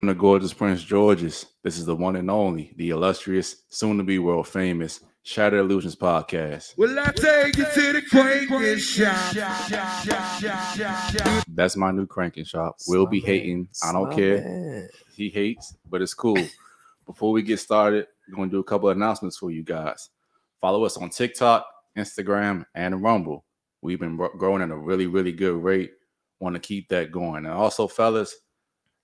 From the gorgeous Prince George's, this is the one and only, the illustrious, soon-to-be world-famous Shattered Illusionz Podcast. Will I take you to the cranking shop? That's my new cranking shop. We'll be hating. I don't care. He hates, but it's cool. Before we get started, we're going to do a couple of announcements for you guys. Follow us on TikTok, Instagram, and Rumble. We've been growing at a really, really good rate. Want to keep that going. And also, fellas,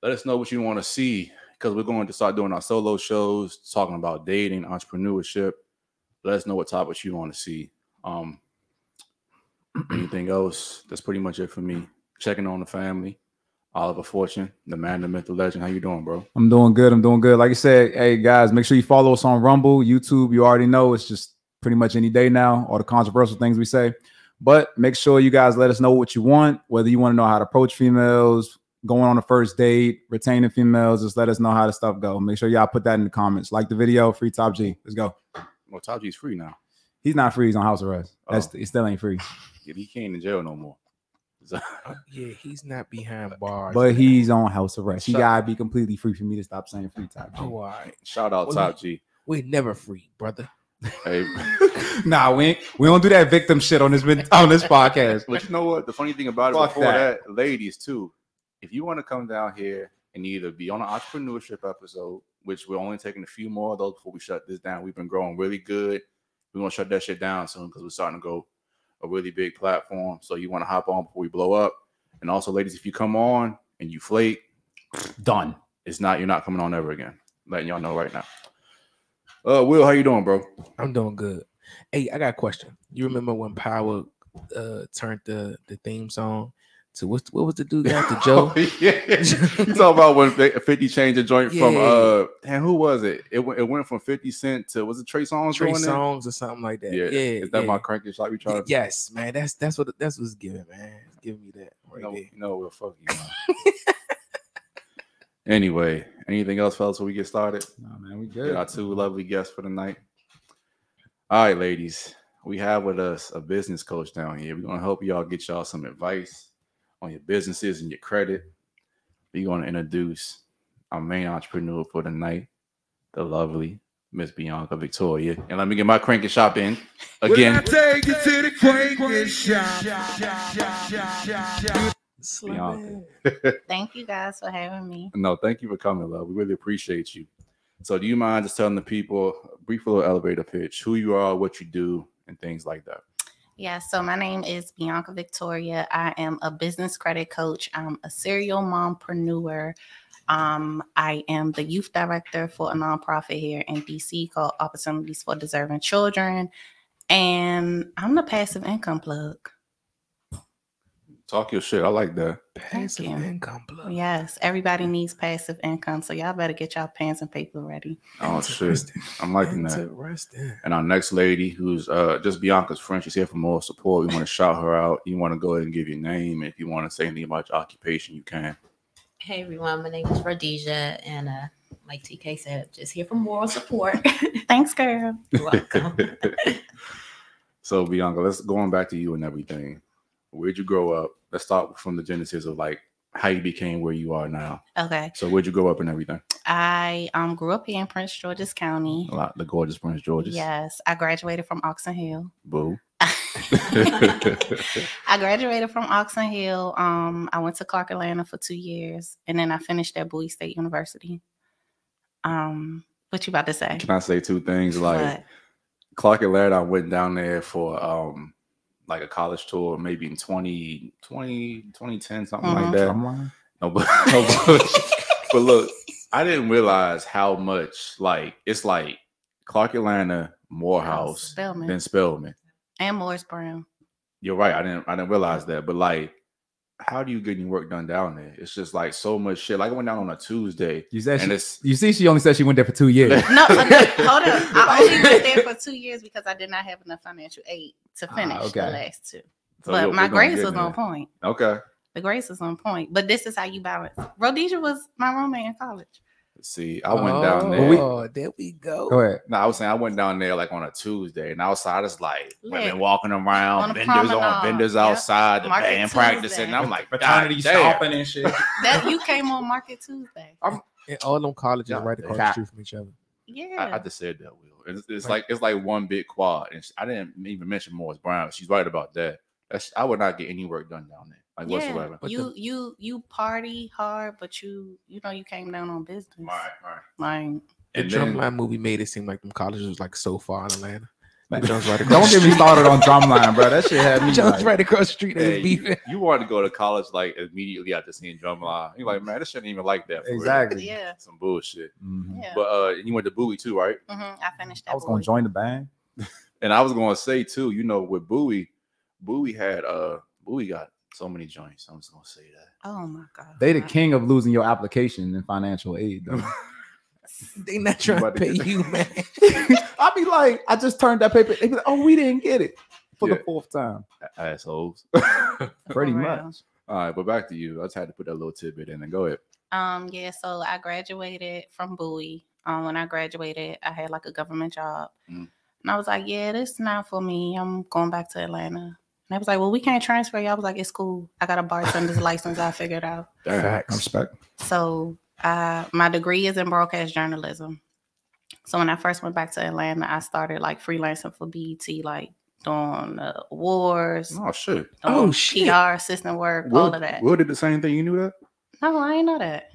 let us know what you want to see, because we're going to start doing our solo shows, talking about dating, entrepreneurship. Let us know what topics you want to see. Anything else? That's pretty much it for me. Checking on the family. Oliver Fortune, the man, the myth, the legend. How you doing, bro? I'm doing good. Like I said, hey, guys, make sure you follow us on Rumble, YouTube. You already know it's just pretty much any day now, all the controversial things we say. But make sure you guys let us know what you want, whether you want to know how to approach females, going on a first date, retaining females. Just let us know how the stuff go. Make sure y'all put that in the comments. Like the video, free Top G. Let's go. Well, Top G's free now. He's not free. He's on house arrest. It still ain't free. Yeah, he can't in jail no more. Yeah, he's not behind bars. But he's on house arrest. He gotta be completely free for me to stop saying free Top G. Oh, all right. Shout out Top G. We're never free, brother. Hey. Nah, we don't do that victim shit on this podcast. But you know what? The funny thing about it, before that, ladies too, if you want to come down here and either be on an entrepreneurship episode, which we're only taking a few more of those before we shut this down. We've been growing really good. We're gonna shut that shit down soon because we're starting to go a really big platform. So you want to hop on before we blow up. And also, ladies, if you come on and you flake, done. You're not coming on ever again. Letting y'all know right now. Will, how you doing, bro? I'm doing good. Hey, I got a question. You remember when Power turned the theme song to what was the dude got to Joe? Yeah. You talk about when 50 changed the joint from who was it? It went from 50 Cent to, was it Trey Songz? Trey Songz or something like that. Yeah. Is that my cranking shot we trying to? Yes, man. That's what's giving, man. It's giving me that right there. No, we'll fuck you, man. Anyway, anything else, fellas, before we get started? No, man, we good. Got our two lovely guests for the night. All right, ladies, we have with us a business coach down here. We're going to help y'all get y'all some advice on your businesses and your credit. We're going to introduce our main entrepreneur for the night, the lovely Miss Bianca Victoria. And let me get my cranking shop in again. Take you to the cranking shop. Bianca. Thank you guys for having me. No, thank you for coming, love. We really appreciate you. So do you mind just telling the people a brief little elevator pitch, who you are, what you do, and things like that? Yeah, so my name is Bianca Victoria. I am a business credit coach. I'm a serial mompreneur. I am the youth director for a nonprofit here in DC called Opportunities for Deserving Children. And I'm the passive income plug. Talk your shit. I like that. Passive income plug. Yes, everybody needs passive income, so y'all better get y'all pens and paper ready. Oh shit, I'm liking that. Interesting. And our next lady, who's just Bianca's friend, she's here for more support. We want to shout her out. You want to go ahead and give your name. If you want to say anything about your occupation, you can. Hey everyone, my name is Rhodesia, and like TK said, just here for moral support. Thanks, girl. You're welcome. So Bianca, let's going back to you and everything. Where'd you grow up? Let's start from the genesis of like how you became where you are now. Okay. So where'd you grow up and everything? I grew up here in Prince George's County. The gorgeous Prince George's. Yes. I graduated from Oxon Hill. Boo. I graduated from Oxon Hill. I went to Clark Atlanta for 2 years, and then I finished at Bowie State University. What you about to say? Can I say two things? Like What? Clark Atlanta, I went down there for like a college tour, maybe in 2010, something like that. No, but look, I didn't realize how much like it's like Clark Atlanta, Morehouse, Spelman. then Spelman. And Morris Brown. You're right. I didn't realize that. But like, how do you get your work done down there? It's just like so much shit. Like I went down on a Tuesday. You see, she only said she went there for 2 years. No, hold up. I only went there for 2 years because I did not have enough financial aid to finish the last two. So but my grades was on point. Okay. The grades was on point. But this is how you balance. Rhodesia was my roommate in college. See, I went down there. Oh, there we go. Go ahead. No, I was saying I went down there like on a Tuesday, and outside it's like Lit. women walking around, On the vendors promenade. vendors Yep. outside, the Market band Tuesday. practicing. And I'm like, Fraternity God damn. shopping and shit. That you came on Market Tuesday. And all them colleges Yeah, right across yeah. the street from each other. Yeah. I just said that, Will. It's like one big quad. And I didn't even mention Morris Brown. She's right about that. I would not get any work done down there, like whatsoever. But You party hard, but you came down on business. Right. Like, The And then, Drumline movie made it seem like them colleges was like so far in Atlanta. Man, Jones right don't across get me started on Drumline, bro. That shit had me. Jones Like, right across the street. They hey, was beefing. you wanted to go to college like immediately after seeing Drumline. You're like, man, this shouldn't even like that. For real. exactly. yeah. Some bullshit. Mhm. Yeah. But you went to Bowie too, right? I finished that. I was gonna join the band. And I was gonna say too, with Bowie got so many joints. I'm just gonna say that. Oh my God. They the king of losing your application in financial aid, though. They not trying to pay you, man. I'll be like, I just turned that paper. They be like, oh, we didn't get it for Yeah. the fourth time. Assholes. Pretty For real. much. All right, but back to you. I just had to put that little tidbit in and go ahead. Yeah, so I graduated from Bowie. When I graduated, I had like a government job. Mm. And I was like, yeah, this is not for me. I'm going back to Atlanta. And they was like, well, we can't transfer you. I was like, it's cool. I got a bartender's license. I figured out. Facts. Respect. So my degree is in broadcast journalism. So when I first went back to Atlanta, I started like freelancing for BET, like doing awards, Oh shit. Oh, doing shit. PR assistant work, all of that. Will did the same thing. You knew that? No, I ain't know that.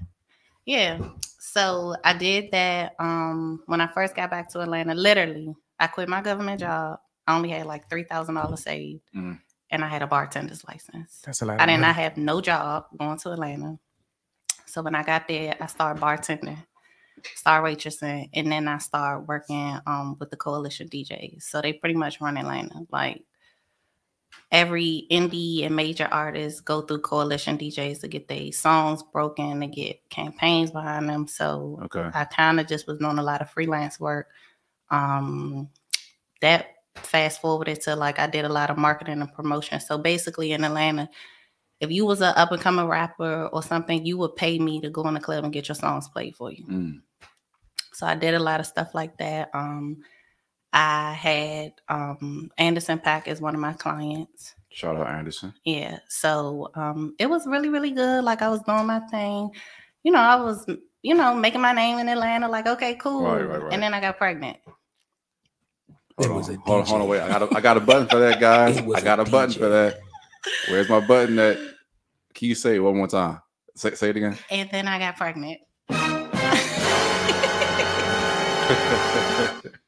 Yeah. So I did that. When I first got back to Atlanta, literally, I quit my government job. I only had like $3,000 saved, Mm. and I had a bartender's license. That's a lot. I of did money. not have no job going to Atlanta. So when I got there, I started bartending, started waitressing, and then I started working with the Coalition DJs. So they pretty much run Atlanta. Like every indie and major artist go through Coalition DJs to get their songs broken, to get campaigns behind them. So Okay. I kind of just was doing a lot of freelance work. That fast forwarded to like I did a lot of marketing and promotion. So basically in Atlanta, if you was an up and coming rapper or something, you would pay me to go in the club and get your songs played for you. Mm. So I did a lot of stuff like that. I had Anderson .Paak as one of my clients. Shout out Anderson. Yeah. So it was really, really good. Like I was doing my thing. I was, making my name in Atlanta. Like, okay, cool. Right. And then I got pregnant. Hold on, wait. I got a button for that, guys. I got a button for that. Where's my button at? Can you say it one more time? Say it again. And then I got pregnant.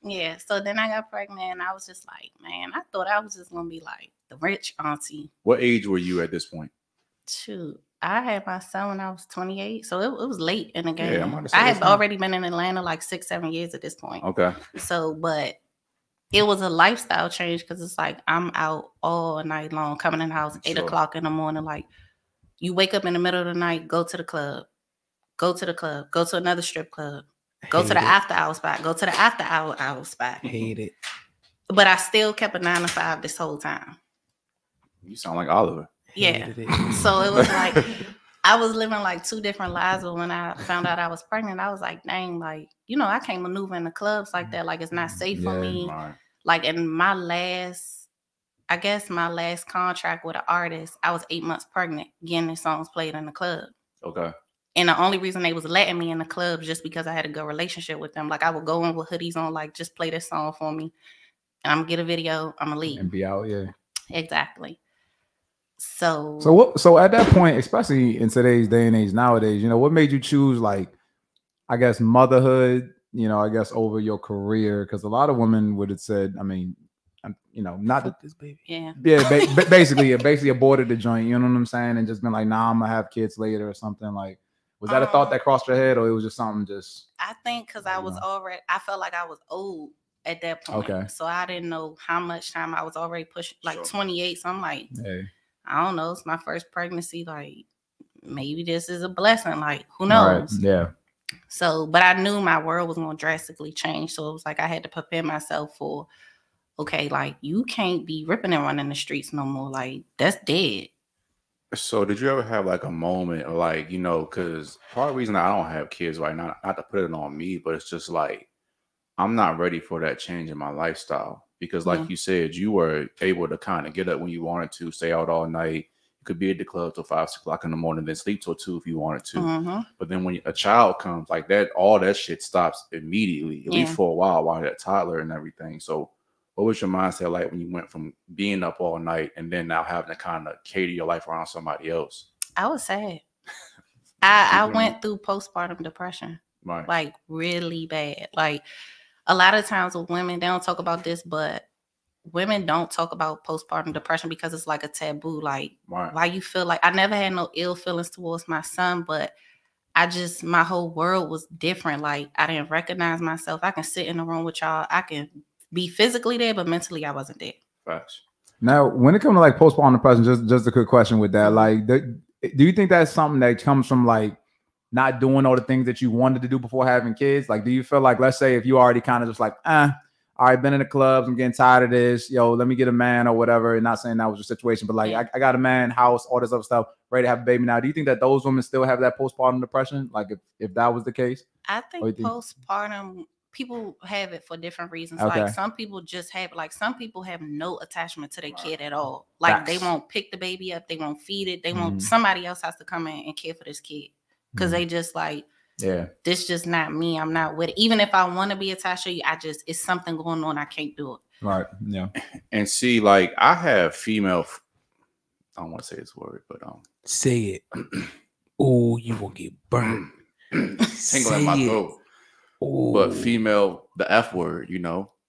Yeah, so then I got pregnant and I was just like, man, I thought I was just gonna be like the rich auntie. What age were you at this point? Shoot, I had my son when I was 28, so it was late in the game. Yeah, I'm about to say I that's had already been in Atlanta like 6-7 years at this point. Okay. So, but it was a lifestyle change because it's like I'm out all night long, coming in the house 8 Sure. o'clock in the morning. Like you wake up in the middle of the night, go to the club, go to another strip club. Go to the after hour spot. Go to the after hour spot. Hate it. But I still kept a 9 to 5 this whole time. You sound like Oliver. Yeah. Hated it. So it was like I was living like two different lives. But when I found out I was pregnant, I was like, dang, like, I can't maneuver in the clubs like that. Like it's not safe for me. Right. Like in my last contract with an artist, I was 8 months pregnant getting their songs played in the club. Okay. And the only reason they was letting me in the club just because I had a good relationship with them. Like I would go in with hoodies on, like just play this song for me. And I'm gonna get a video, I'm gonna leave. And be out, yeah. Exactly. So So at that point, especially in today's day and age nowadays, what made you choose like, I guess, motherhood, I guess over your career? Because a lot of women would have said, I mean, not Fuck this baby. yeah. basically aborted the joint, you know what I'm saying? And just been like, nah, I'm gonna have kids later or something. Like, was that a thought that crossed your head, or it was just something just? I think because I was I felt like I was old at that point. Okay. So I didn't know how much time I was already pushing, like Sure. 28. So I'm like, Hey, I don't know. It's my first pregnancy. Like maybe this is a blessing. Like who all right, knows? yeah. So, but I knew my world was going to drastically change. So it was like I had to prepare myself for, okay, like you can't be ripping and running the streets no more. Like that's dead. So did you ever have like a moment or like, because part of the reason I don't have kids right now, not to put it on me, but it's just like, I'm not ready for that change in my lifestyle because like you said, you were able to kind of get up when you wanted to, stay out all night, you could be at the club till 5, 6 o'clock in the morning, then sleep till 2 if you wanted to. Mm-hmm. But then when a child comes like that, all that shit stops immediately, at least for a while you're a toddler and everything. So what was your mindset like when you went from being up all night and then now having to kind of cater your life around somebody else? I was sad. I went through postpartum depression, right? Like really bad. Like a lot of times with women, they don't talk about this, but women don't talk about postpartum depression because it's like a taboo. Like why you feel like I never had no ill feelings towards my son, but my whole world was different. Like I didn't recognize myself. I can sit in the room with y'all. I can be physically there, but mentally I wasn't there. Facts. Now, when it comes to like postpartum depression, just a quick question with that. Like, do you think that's something that comes from like not doing all the things that you wanted to do before having kids? Like, do you feel like, let's say if you already kind of just like, all right, been in the clubs, I'm getting tired of this, let me get a man or whatever. And not saying that was your situation, but like I got a man, house, all this other stuff, ready to have a baby now. Do you think that those women still have that postpartum depression? Like if that was the case? I think postpartum, people have it for different reasons. Okay. Like some people just have, like some people have no attachment to their kid at all. Like they won't pick the baby up, they won't feed it, they won't. Somebody else has to come in and care for this kid because they just like, this just not me. I'm not with it. Even if I want to be attached to you, it's something going on. I can't do it. Right. Yeah. And see, like I have female. I don't want to say this word, but say it. Oh, you will get burned. Tingle in my throat. Ooh. But female, the F word,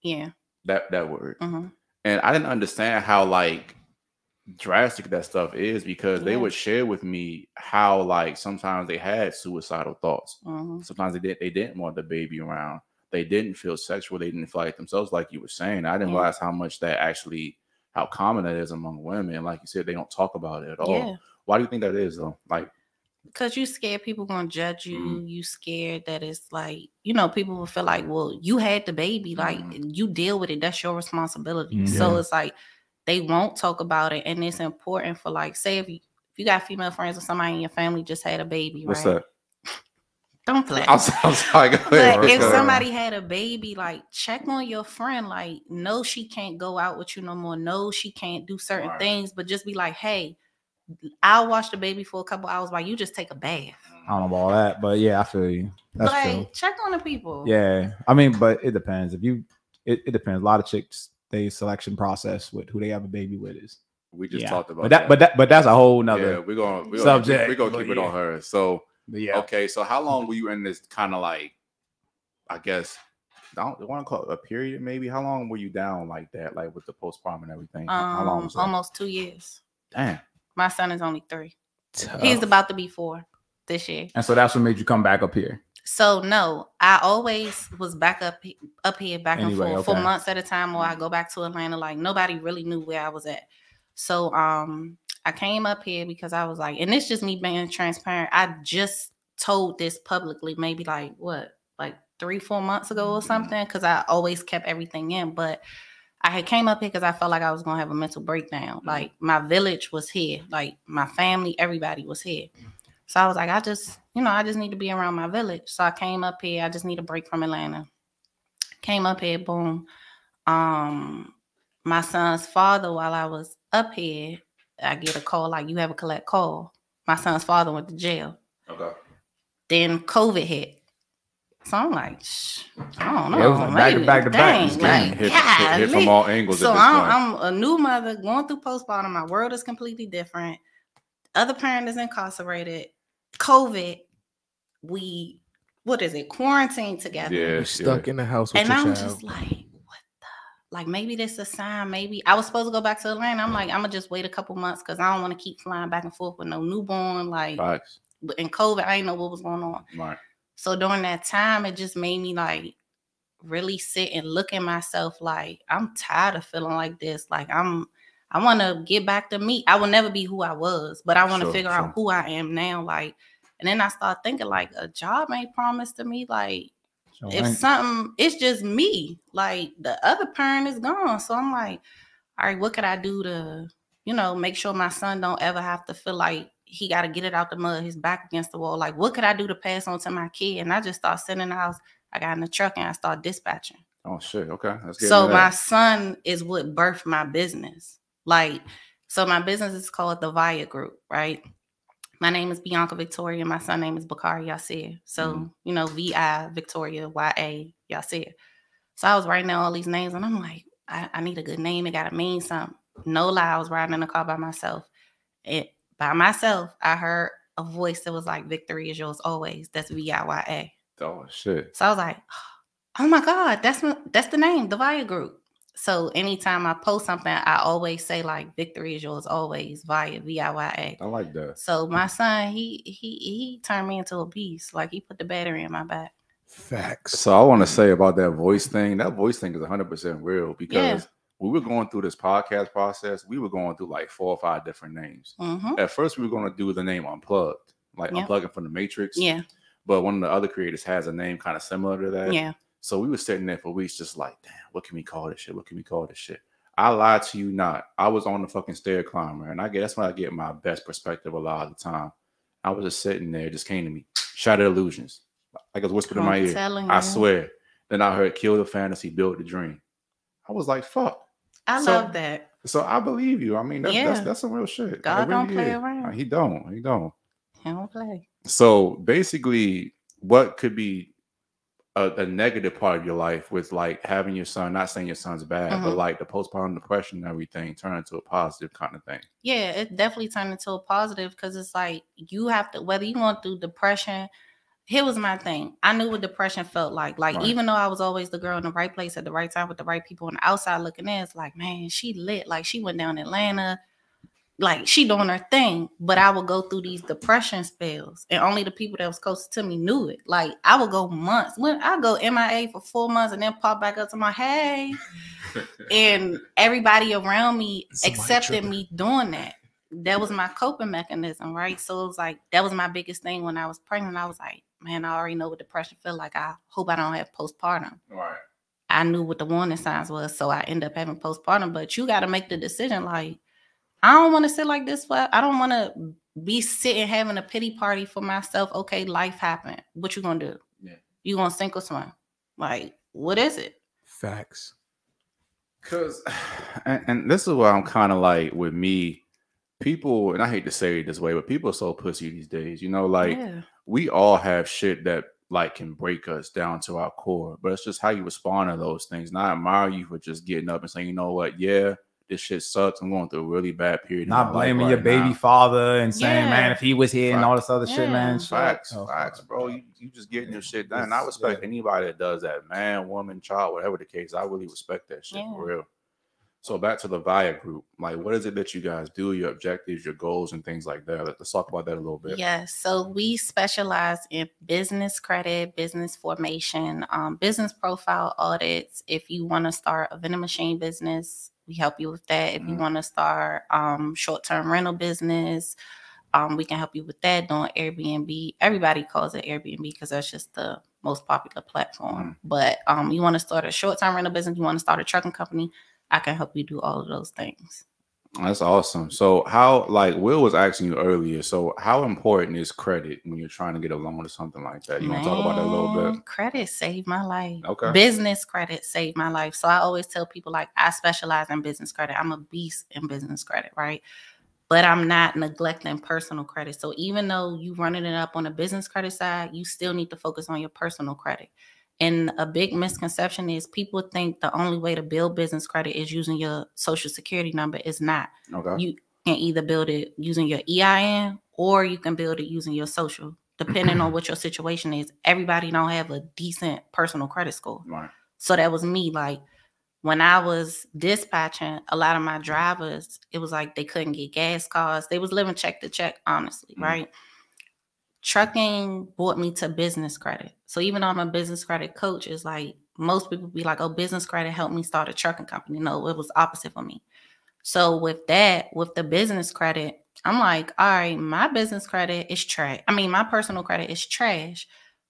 Yeah. That word. Mm-hmm. And I didn't understand how like drastic that stuff is because they would share with me how like sometimes they had suicidal thoughts. Mm-hmm. Sometimes they didn't want the baby around. They didn't feel sexual. They didn't feel like themselves, like you were saying. I didn't realize how much how common that is among women. Like you said, they don't talk about it at all. Yeah. Why do you think that is though? Like, because you scared people gonna judge you. You scared that it's like, people will feel like, well, you had the baby, like you deal with it. That's your responsibility. Mm-hmm. So it's like they won't talk about it, and it's important for like, say if you got female friends or somebody in your family just had a baby, what's right? That? Don't play. I'm sorry. Go ahead, but if somebody had a baby, like check on your friend. Like, no, she can't go out with you no more. No, she can't do certain things. But just be like, hey, I'll watch the baby for a couple hours while you just take a bath. I don't know about all that, but yeah, I feel you. That's true. Check on the people. Yeah, I mean, but it depends. It depends. A lot of chicks, they selection process with who they have a baby with is. We just talked about that. But that's a whole nother. Yeah, we're gonna subject. We're gonna keep it on her. So okay. So how long were you in this kind of like? I guess I don't want to call it a period. Maybe how long were you down like that, like with the postpartum and everything? How long was that? Almost 2 years. Damn. My son is only 3. Tough. He's about to be 4 this year. And so that's what made you come back up here. So no, I always was back up here, back and forth for months at a time, or I go back to Atlanta. Like nobody really knew where I was at. So I came up here because I was like, and it's just me being transparent. I just told this publicly, maybe like 3-4 months ago or something, because I always kept everything in, but I had came up here because I felt like I was going to have a mental breakdown. Like my village was here. Like my family, everybody was here. So I was like, I just need to be around my village. So I came up here. I just need a break from Atlanta. Came up here, boom. My son's father, while I was up here, I get a call, like you have a collect call. My son's father went to jail. Okay. Then COVID hit. So I'm like, I don't know. Yeah, it was like back to back. Hit from all angles. So I'm a new mother going through postpartum. My world is completely different. Other parent is incarcerated. COVID, quarantined together. Yeah, you're stuck in the house with and your I'm child. Just like, what the? Like maybe this is a sign. Maybe I was supposed to go back to Atlanta. I'm like, I'm gonna just wait a couple months because I don't want to keep flying back and forth with no newborn. Like, in COVID, I didn't know what was going on. Right. So during that time, it just made me like really sit and look at myself like, I'm tired of feeling like this. Like I want to get back to me. I will never be who I was, but I want to figure out who I am now. Like, and then I start thinking like a job ain't promised to me. Like it's just me, like the other parent is gone. So I'm like, all right, what could I do to, make sure my son don't ever have to feel like he got to get it out the mud, his back against the wall. Like, what could I do to pass on to my kid? And I just start sitting in the house. I got in the truck and I started dispatching. Oh, shit. Okay. So my son is what birthed my business. Like, So my business is called the VIYA Group, right? My name is Bianca Victoria. My son name is Bakari Yasir. So, you know, V.I. Victoria, Y.A. Yasir. So I was writing down all these names and I'm like, I need a good name. It got to mean something. No lie, I was riding in the car by myself. I heard a voice that was like, victory is yours always. That's V-I-Y-A. Oh, shit. So I was like, oh my God, that's the name, the VIYA Group. So anytime I post something, I always say like, victory is yours always, VIYA, V-I-Y-A. I like that. So my son, he turned me into a beast. Like he put the battery in my back. Facts. So I want to say about that voice thing is 100% real because when we were going through this podcast process, we were going through like 4 or 5 different names. At first, we were going to do the name Unplugged, like unplugging from the Matrix. Yeah. But one of the other creators has a name kind of similar to that. Yeah. So we were sitting there for weeks just like, damn, what can we call this shit? What can we call this shit? I lied to you not. I was on the fucking stair climber, and that's when I get my best perspective a lot of the time. I was just sitting there, it just came to me. Shattered Illusionz. Like it was whispered in my ear. I swear. Then I heard kill the fantasy, build the dream. I was like, fuck. I love that. So I believe you. I mean, that's some real shit. God really don't play around. He don't. He don't play. So basically, what could be a negative part of your life with like having your son, not saying your son's bad, but like the postpartum depression and everything turn into a positive kind of thing? Yeah, it definitely turned into a positive because it's like you have to, whether you're going through depression. Here was my thing. I knew what depression felt like. Like, even though I was always the girl in the right place at the right time with the right people on the outside looking in, it's like, man, she lit. Like, she went down to Atlanta. Like, she doing her thing. But I would go through these depression spells. And only the people that was closest to me knew it. Like, I would go months. I go MIA for 4 months and then pop back up to my, hey. And everybody around me accepted me doing that. That was my coping mechanism, right? So it was like, that was my biggest thing when I was pregnant. I was like, man, I already know what depression feel like. I hope I don't have postpartum. Right. I knew what the warning signs was, so I ended up having postpartum. But you got to make the decision, like, I don't want to sit like this. I don't want to be sitting having a pity party for myself. Okay, life happened. What you going to do? Yeah. You going to sink or swim? Like, what is it? Facts. Because, and this is where I'm kind of like with me, people, and I hate to say it this way, but people are so pussy these days, you know, like we all have shit that like can break us down to our core, but it's just how you respond to those things. And I admire you for just getting up and saying, you know what, yeah, this shit sucks. I'm going through a really bad period. Not blaming your baby father and saying, man, if he was here and all this other shit, man. Facts, bro. You just getting your shit done. And I respect anybody that does that, man, woman, child, whatever the case. I really respect that shit for real. So back to the VIYA Group, like what is it that you guys do, your objectives, your goals, and things like that? Let's talk about that a little bit. Yes, so we specialize in business credit, business formation, business profile audits. If you want to start a vending machine business, we help you with that. If you want to start short-term rental business, we can help you with that, doing Airbnb. Everybody calls it Airbnb because that's just the most popular platform. But you want to start a short-term rental business, you want to start a trucking company, I can help you do all of those things. That's awesome. So how, like Will was asking you earlier, so how important is credit when you're trying to get a loan or something like that? You want to talk about that a little bit? Credit saved my life. Okay. Business credit saved my life. So I always tell people, like, I specialize in business credit. I'm a beast in business credit, right? But I'm not neglecting personal credit. So even though you running it up on the business credit side, you still need to focus on your personal credit. And a big misconception is people think the only way to build business credit is using your social security number. It's not. Okay. You can either build it using your EIN or you can build it using your social, depending on what your situation is. Everybody don't have a decent personal credit score. Right. So that was me. Like when I was dispatching, a lot of my drivers, it was like they couldn't get gas cards. They was living check to check, honestly, right? Trucking brought me to business credit. So even though I'm a business credit coach, it's like most people be like, oh, business credit helped me start a trucking company. No, it was opposite for me. So with that, with the business credit, I'm like, all right, my business credit is trash. I mean, my personal credit is trash,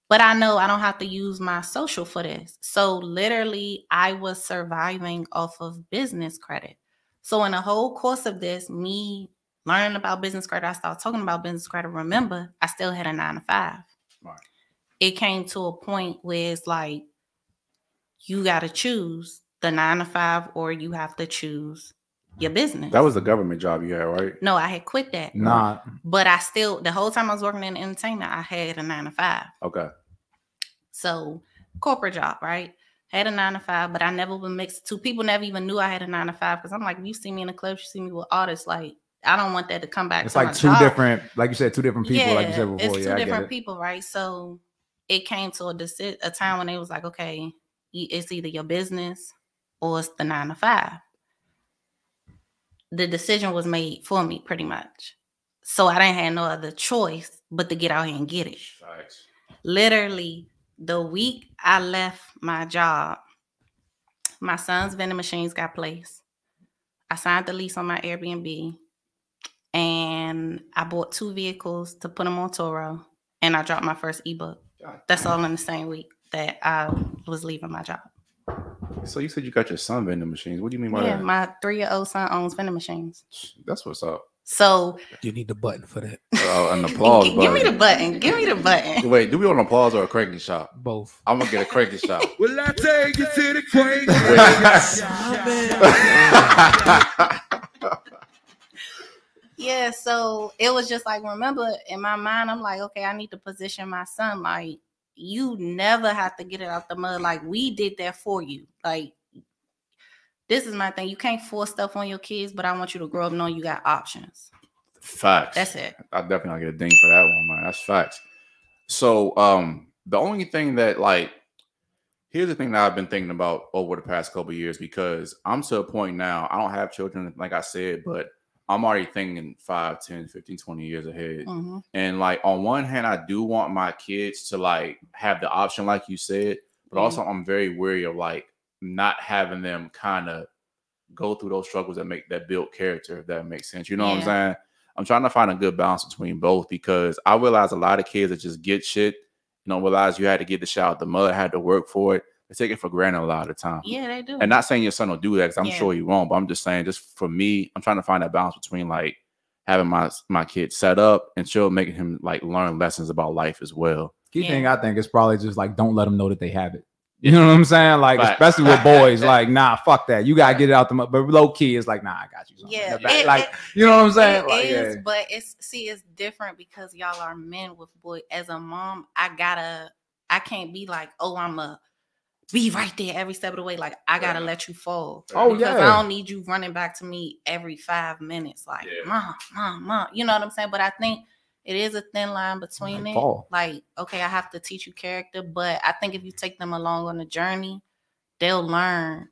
but I know I don't have to use my social for this. So literally I was surviving off of business credit. So in the whole course of this, me learning about business credit, I started talking about business credit. Remember, I still had a 9-to-5. Right. It came to a point where it's like, you got to choose the 9-to-5 or you have to choose your business. That was the government job you had, right? No, I had quit that. Nah. But I still, the whole time I was working in entertainment, I had a 9 to 5. Okay. So corporate job, right? Had a 9 to 5, but I never would mix the two. People never even knew I had a 9 to 5 because I'm like, if you see me in the club, you see me with artists, like I don't want that to come back. It's to like my two job. different, like you said, two different people, Yeah, like you said before. it's Yeah, two I different get it. people, right? So it came to a time when it was like, okay, it's either your business or it's the 9 to 5. The decision was made for me pretty much. So I didn't have no other choice but to get out here and get it. Nice. Literally, the week I left my job, my son's vending machines got placed. I signed the lease on my Airbnb, and I bought 2 vehicles to put them on Toro, and I dropped my first ebook. That's all in the same week that I was leaving my job. So you said you got your son vending machines. What do you mean by Yeah, that? my 3-year-old son owns vending machines. That's what's up. So You need the button for that. An applause button. give me the button. Give me the button. Wait, do we want an applause or a cranking shop? Both. I'm gonna get a cranking shop. Will I take you to the crank? Yeah, so it was just like, remember, in my mind, I'm like, okay, I need to position my son. Like, you never have to get it out the mud. Like, we did that for you. Like, this is my thing. You can't force stuff on your kids, but I want you to grow up knowing you got options. Facts. That's it. I definitely get a ding for that one, man. That's facts. So the only thing that, like, here's the thing that I've been thinking about over the past couple of years, because I'm to a point now, I don't have children, like I said, but I'm already thinking 5, 10, 15, 20 years ahead. Mm-hmm. And like, on one hand, I do want my kids to like have the option, like you said, but also I'm very wary of like not having them kind of go through those struggles that build character, if that makes sense. You know what I'm saying? I'm trying to find a good balance between both, because I realize a lot of kids that just get shit, you know, realize you had to get the shit out the mud, had to work for it. They take it for granted a lot of the time. Yeah, they do. And not saying your son will do that, because I'm sure he won't, but I'm just saying, just for me, I'm trying to find that balance between like having my kid set up and still making him like learn lessons about life as well. Key thing I think is probably just like, don't let them know that they have it. You know what I'm saying? Like, especially with boys, like, nah, fuck that. You gotta get it out the mud. But low key, it's like, nah, I got you. Yeah, you know what I'm saying? It like, is, but it's different because y'all are men with boys. As a mom, I can't be like, oh, I'm a be right there every step of the way. Like, I gotta let you fall. Oh, because I don't need you running back to me every 5 minutes. Like, mom, you know what I'm saying? But I think it is a thin line between it. Like, okay, I have to teach you character, but I think if you take them along on the journey, they'll learn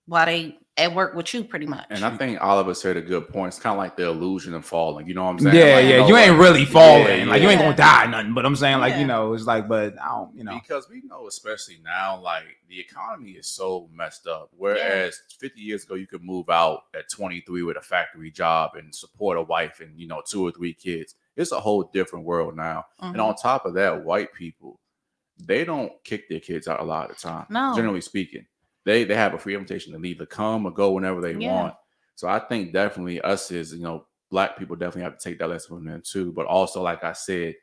while they at work with you, pretty much. And I think all of us said a good point. It's kind of like the illusion of falling. You know what I'm saying? Yeah, like, yeah. You ain't really falling. Like, you ain't gonna die or nothing. But I'm saying, like, you know, it's like, but I don't, you know. Because we know, especially now, like, the economy is so messed up. Whereas 50 years ago, you could move out at 23 with a factory job and support a wife and, you know, 2 or 3 kids. It's a whole different world now. Mm-hmm. And on top of that, white people, they don't kick their kids out a lot of the time. No. Generally speaking. They have a free invitation to leave, to come or go whenever they want. So I think definitely us as, you know, Black people definitely have to take that lesson from them too. But also, like I said,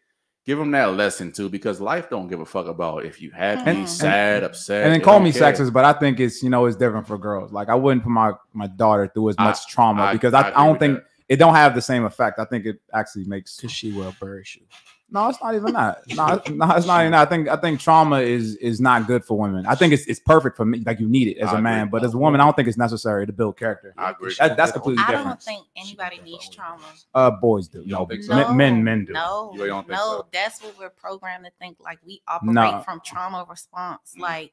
give them that lesson too, because life don't give a fuck about if you happy, sad, upset. And then call me sexist, but I think it's, you know, it's different for girls. Like, I wouldn't put my daughter through as much trauma because I don't think it don't have the same effect. I think it actually makes, because she wear bird shoes. No, it's not even that. No, it's not even that. I think trauma is not good for women. I think it's perfect for me. Like, you need it as a man, but as a woman, I don't think it's necessary to build character. I agree. That's completely different. I don't think anybody needs trauma. Boys do. You don't think so? Men do. No, you don't think so? That's what we're programmed to think. Like, we operate from trauma response. Like,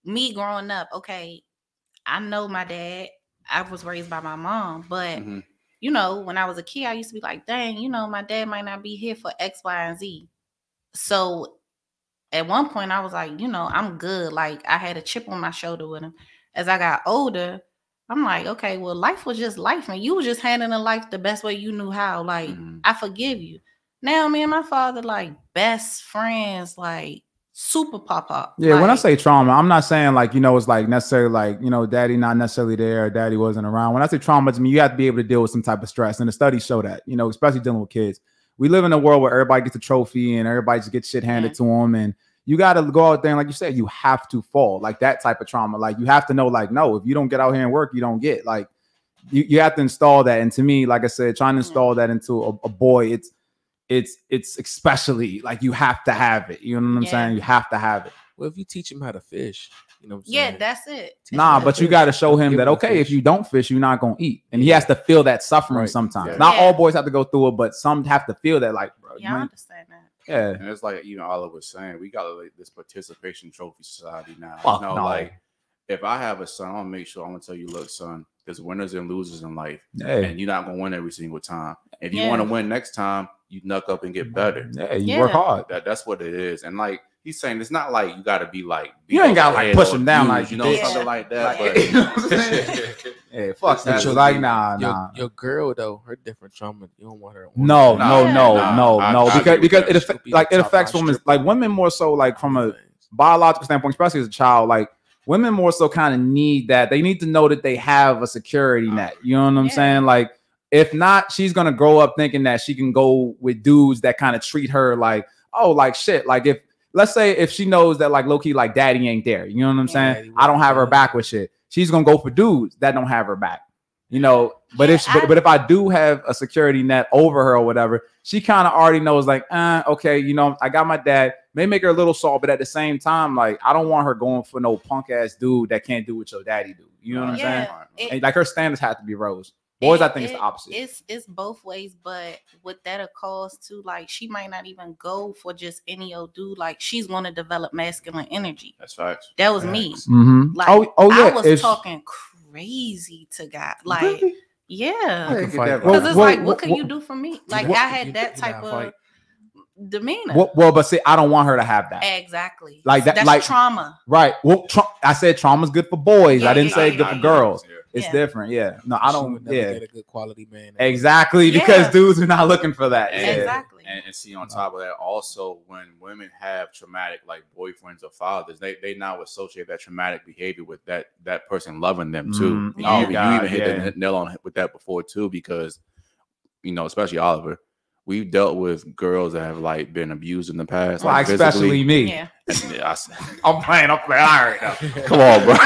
me growing up, okay, I know my dad. I was raised by my mom, but you know, when I was a kid, I used to be like, dang, you know, my dad might not be here for X, Y, and Z. So at one point I was like, you know, I'm good. Like, I had a chip on my shoulder with him. As I got older, I'm like, okay, well, life was just life, and you were just handling life the best way you knew how. Like, I forgive you. Now, me and my father, like, best friends, like, super pop. Yeah, like, when I say trauma, I'm not saying like, you know, it's like necessarily like, you know, daddy not necessarily there, or daddy wasn't around. When I say trauma, to me, you have to be able to deal with some type of stress, and the studies show that, you know, especially dealing with kids. We live in a world where everybody gets a trophy and everybody just gets shit handed to them, and you got to go out there and, like you said, you have to fall, like that type of trauma. Like, you have to know, like, no, if you don't get out here and work, you don't get, like, you have to install that. And to me, like I said, trying to install that into a boy, it's especially like you have to have it. You know what I'm saying? You have to have it. Well, if you teach him how to fish, you know what I'm Yeah, saying? that's it. Nah, but you got to show him that, okay, if you don't fish, you're not going to eat. And he has to feel that suffering sometimes. Yeah. Not all boys have to go through it, but some have to feel that, like, bro. Yeah, I understand that. Yeah. And it's like even Oliver was saying, we got like this participation trophy society now. Fuck You know, no. like if I have a son, I'm gonna make sure I'm gonna tell you, look, son, there's winners and losers in life, Hey. and you're not gonna win every single time. If you want to win next time, you knuck up and get better. Yeah, you work hard. That's what it is. And like he's saying, it's not like you got to be like you ain't got to like push him down like you know something like that. Like, But you know what I'm saying? Yeah, fuck that. Like nah. Your girl though, her different trauma. You don't want her. No, I because agree with it affects women. Like women more so, like from a biological standpoint, especially as a child. Like women more so kind of need that. They need to know that they have a security net. You know what I'm saying? Like if not, she's gonna grow up thinking that she can go with dudes that kind of treat her like, oh, like shit. Like if let's say if she knows that like low key like daddy ain't there. You know what I'm saying? I don't have her back with shit. She's gonna go for dudes that don't have her back. You know, but if I do have a security net over her or whatever, she kind of already knows like, okay, you know, I got my dad. May make her a little soft, but at the same time, like I don't want her going for no punk ass dude that can't do what your daddy do. You know what I'm saying? And like her standards have to be rose. Boys, I think it's the opposite. It's both ways, but with that a cause too, like she might not even go for just any old dude. Like she's going to develop masculine energy. That's facts. That was me. Mm-hmm. Like I was talking crazy to God. Like really? Yeah, Because it's like, what could you do for me? Like I had that type of demeanor. Well, but see, I don't want her to have that. Exactly. Like that, that's like trauma. Right. Well, I said trauma's good for boys. Yeah, I didn't say good for girls. It's Yeah. different. Yeah. No, I don't. Get a good quality man. Exactly, because dudes are not looking for that. Exactly. And see, on top of that, also when women have traumatic like boyfriends or fathers, they now associate that traumatic behavior with that person loving them too. Mm-hmm. Oh, You even hit the nail on with that before too, because you know, especially Oliver, we've dealt with girls that have like been abused in the past, like especially me. Yeah. I'm playing. All right now. Come on, bro.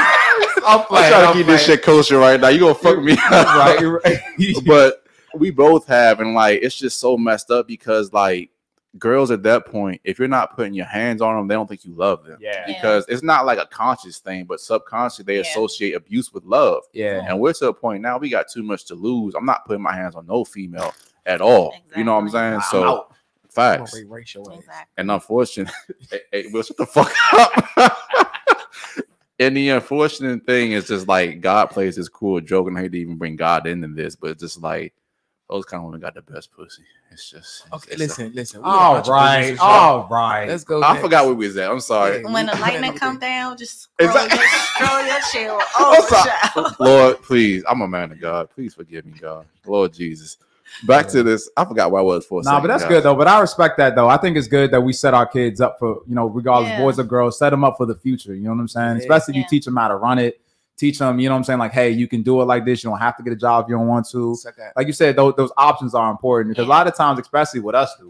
I'm trying to keep this shit kosher right now. You gonna fuck me up, right? But we both have, and like it's just so messed up because like girls at that point, if you're not putting your hands on them, they don't think you love them. Yeah. Because it's not like a conscious thing, but subconsciously they associate abuse with love. Yeah. And we're to a point now we got too much to lose. I'm not putting my hands on no female at all. Exactly. You know what I'm saying? So facts. Exactly. And unfortunately, hey, Will, shut the fuck up. And the unfortunate thing is just like God plays this cool joke, and I hate to even bring God into this, but it's just like those kind of women got the best pussy. It's just okay. Listen. All right. Let's go. I forgot where we was at. I'm sorry. When the lightning come down, just Exactly. scroll your chill. Oh, Lord, please. I'm a man of God. Please forgive me, God. Lord Jesus. Back to this. I forgot where I was for a second. But that's good though. But I respect that though. I think it's good that we set our kids up for, you know, regardless boys or girls, set them up for the future. You know what I'm saying? Especially if you teach them how to run it, teach them, you know what I'm saying? Like, hey, you can do it like this. You don't have to get a job if you don't want to. Like you said, those options are important because a lot of times, especially with us, a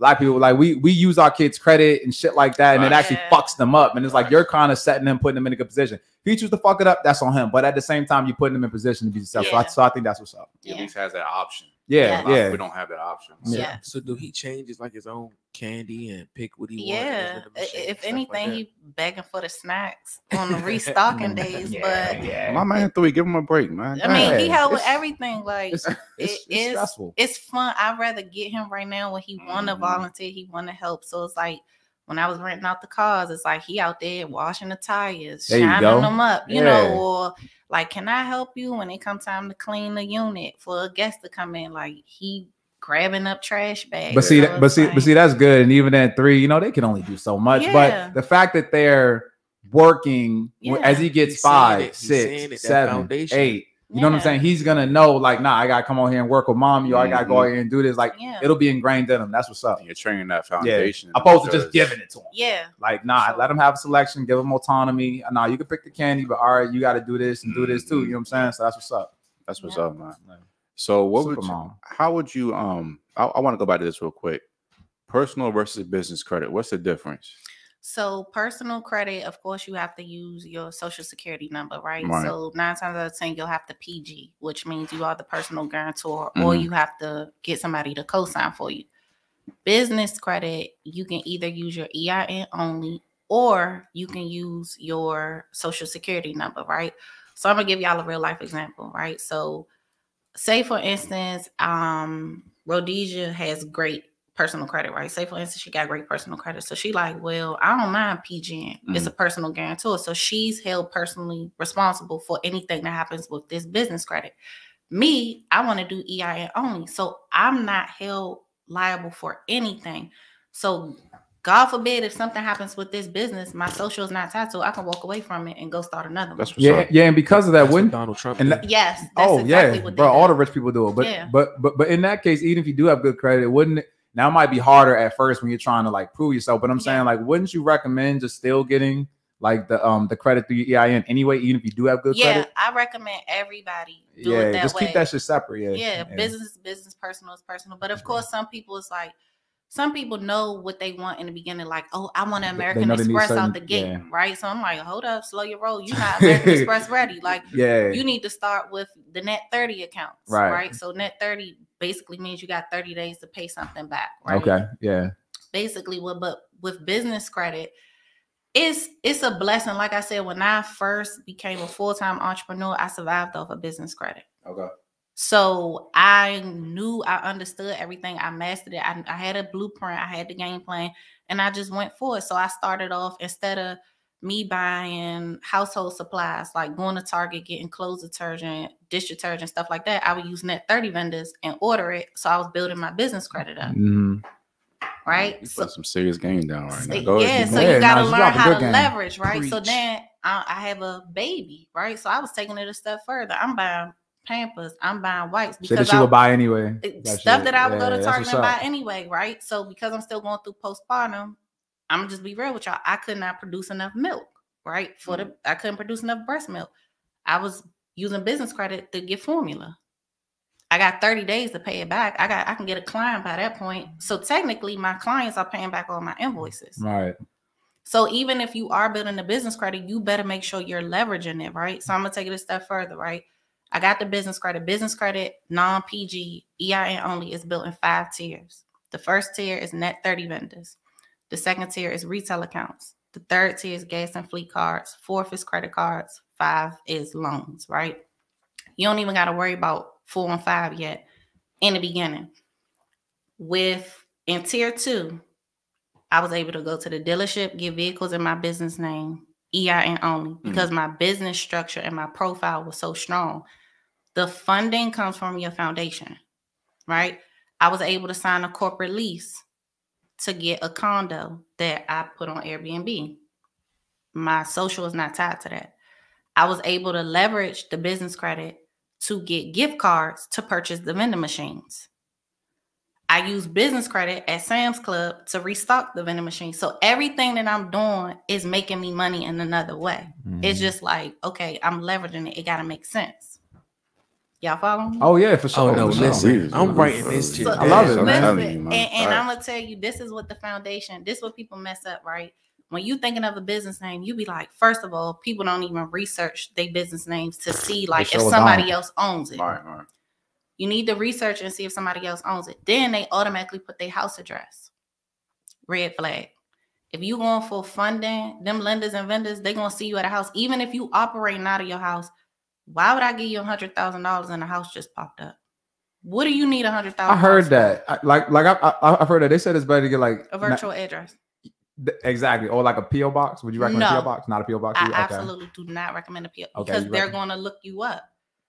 lot of people like we use our kids' credit and shit like that, and it actually fucks them up. And it's like you're kind of setting them, putting them in a good position. If he chooses to fuck it up, that's on him. But at the same time, you're putting them in position to be successful. So I think that's what's up. He at least has that option. Yeah. We don't have that option. Yeah. So do he change like his own candy and pick what he wants? Yeah. If anything, he begging for the snacks on the restocking days. But my man 3, give him a break, man. I mean, he helped with everything. Like it's stressful. It's fun. I'd rather get him right now when he want to volunteer, he want to help. So it's like when I was renting out the cars, it's like he out there washing the tires, shining them up, you know, or like, can I help you when it comes time to clean the unit for a guest to come in? Like he grabbing up trash bags. But see, that's good. And even at 3, you know, they can only do so much. Yeah. But the fact that they're working as he gets 5, 6, 7, 8. You know what I'm saying? He's gonna know, like, nah, I gotta come on here and work with mommy, or I gotta go out here and do this. Like, it'll be ingrained in him. That's what's up. You're training that foundation. Opposed to just giving it to him. Yeah. Like, nah, let him have a selection, give him autonomy. Nah, you can pick the candy, but all right, you got to do this and do this too. You know what I'm saying? So that's what's up. That's what's up, man. So how would you I want to go back to this real quick. Personal versus business credit. What's the difference? So personal credit, of course, you have to use your social security number, right? So 9 times out of 10, you'll have to PG, which means you are the personal guarantor, or you have to get somebody to co-sign for you. Business credit, you can either use your EIN only, or you can use your social security number, right? So I'm gonna give y'all a real life example, right? So say for instance, Rhodesia has great personal credit, right? Say for instance, she got great personal credit. So she like, well, I don't mind PGing. It's a personal guarantor. So she's held personally responsible for anything that happens with this business credit. Me, I want to do EIN only. So I'm not held liable for anything. So God forbid if something happens with this business, my social is not tied to it, I can walk away from it and go start another one. Yeah, and because of that, wouldn't Donald Trump? Yes. That's exactly what they bro, all do. the rich people do it. But in that case, even if you do have good credit, wouldn't it? Now it might be harder at first when you're trying to like prove yourself. But I'm saying like, wouldn't you recommend just still getting like the credit through your EIN anyway, even if you do have good credit? Yeah, I recommend everybody do it that just way. keep that shit separate. Yeah, business, personal is personal. But of course, some people it's like, some people know what they want in the beginning, like, oh, I want an American Express out the gate, right? So I'm like, hold up, slow your roll. You're not American Express ready. Like, you need to start with the net 30 accounts, right? So net 30 basically means you got 30 days to pay something back, right? Okay, yeah. Basically, but with business credit, it's a blessing. Like I said, when I first became a full-time entrepreneur, I survived off of business credit. Okay. So I knew, I understood everything. I mastered it. I had a blueprint. I had the game plan, and I just went for it. So I started off, instead of me buying household supplies, like going to Target, getting clothes detergent, dish detergent, stuff like that, I would use net 30 vendors and order it. So I was building my business credit up. Right? You put some serious game down right now. So you got to learn how to leverage, right? So then I have a baby, right? So I was taking it a step further. I'm buying Pampers, I'm buying wipes because I would buy anyway. Stuff that I would go to Target and buy anyway, right? So because I'm still going through postpartum, I'm gonna just be real with y'all. I could not produce enough milk, right? I couldn't produce enough breast milk. I was using business credit to get formula. I got 30 days to pay it back. I can get a client by that point. So technically, my clients are paying back all my invoices. Right. So even if you are building a business credit, you better make sure you're leveraging it, right? So I'm gonna take it a step further, right? I got the business credit. Business credit, non-PG, EIN only is built in 5 tiers. The first tier is net 30 vendors. The second tier is retail accounts. The third tier is gas and fleet cards. 4th is credit cards. 5 is loans, right? You don't even got to worry about 4 and 5 yet in the beginning. In tier 2, I was able to go to the dealership, get vehicles in my business name, EIN only, because my business structure and my profile was so strong. The funding comes from your foundation, right? I was able to sign a corporate lease to get a condo that I put on Airbnb. My social is not tied to that. I was able to leverage the business credit to get gift cards to purchase the vending machines. I use business credit at Sam's Club to restock the vending machine. So everything that I'm doing is making me money in another way. It's just like, okay, I'm leveraging it. It got to make sense. Y'all follow me? Oh, yeah, for sure. Oh, no, listen. I'm writing this shit. I love it, man. And I'm going to tell you, this is what the foundation, this is what people mess up, right? When you thinking of a business name, you be like, first of all, people don't even research their business names to see like if somebody else owns it. Right. You need to research and see if somebody else owns it. Then they automatically put their house address. Red flag. If you going for funding, them lenders and vendors, they going to see you at a house. Even if you operating out of your house, why would I give you $100,000 and the house just popped up? What do you need $100,000? I heard that. I've heard that. They said it's better to get like a virtual address. Exactly. Or like a PO box. Would you recommend a PO box? Not a PO box? I absolutely do not recommend a PO because they're going to look you up.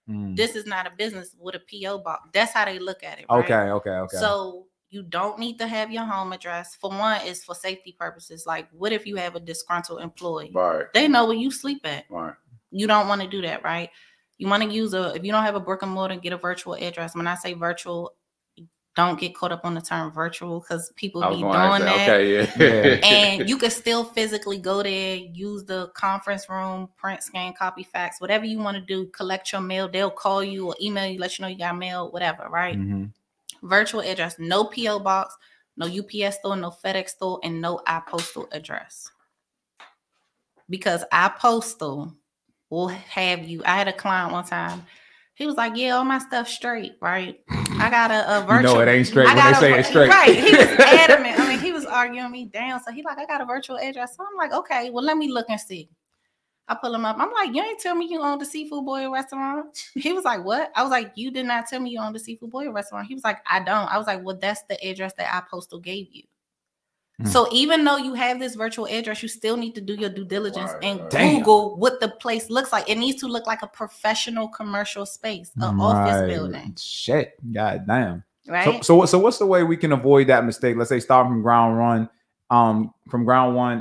This is not a business with a PO box. That's how they look at it. Right? Okay. So you don't need to have your home address. For one, it's for safety purposes. Like, what if you have a disgruntled employee? Right. They know where you sleep at. Right. You don't want to do that, right? You want to use if you don't have a brick and mortar, get a virtual address. When I say virtual, don't get caught up on the term virtual because people be doing that. Okay, yeah. And you can still physically go there, use the conference room, print, scan, copy, fax, whatever you want to do, collect your mail. They'll call you or email you, let you know you got mail, whatever, right? Virtual address, no PO box, no UPS store, no FedEx store, and no iPostal address. because our postal will have you. I had a client one time. He was like, yeah, all my stuff straight, right? I got a virtual. It ain't straight when they say it's straight. Right. He was adamant. I mean, he was arguing me down. So he like, I got a virtual address. So I'm like, okay, well, let me look and see. I pull him up. I'm like, you ain't tell me you own the Seafood Boil restaurant. He was like, what? I was like, you did not tell me you own the Seafood Boil restaurant. He was like, I don't. I was like, well, that's the address that our postal gave you. So even though you have this virtual address, you still need to do your due diligence and Google what the place looks like. It needs to look like a professional commercial space, an office building. Shit, god damn. Right. So what's the way we can avoid that mistake? Let's say start from ground one,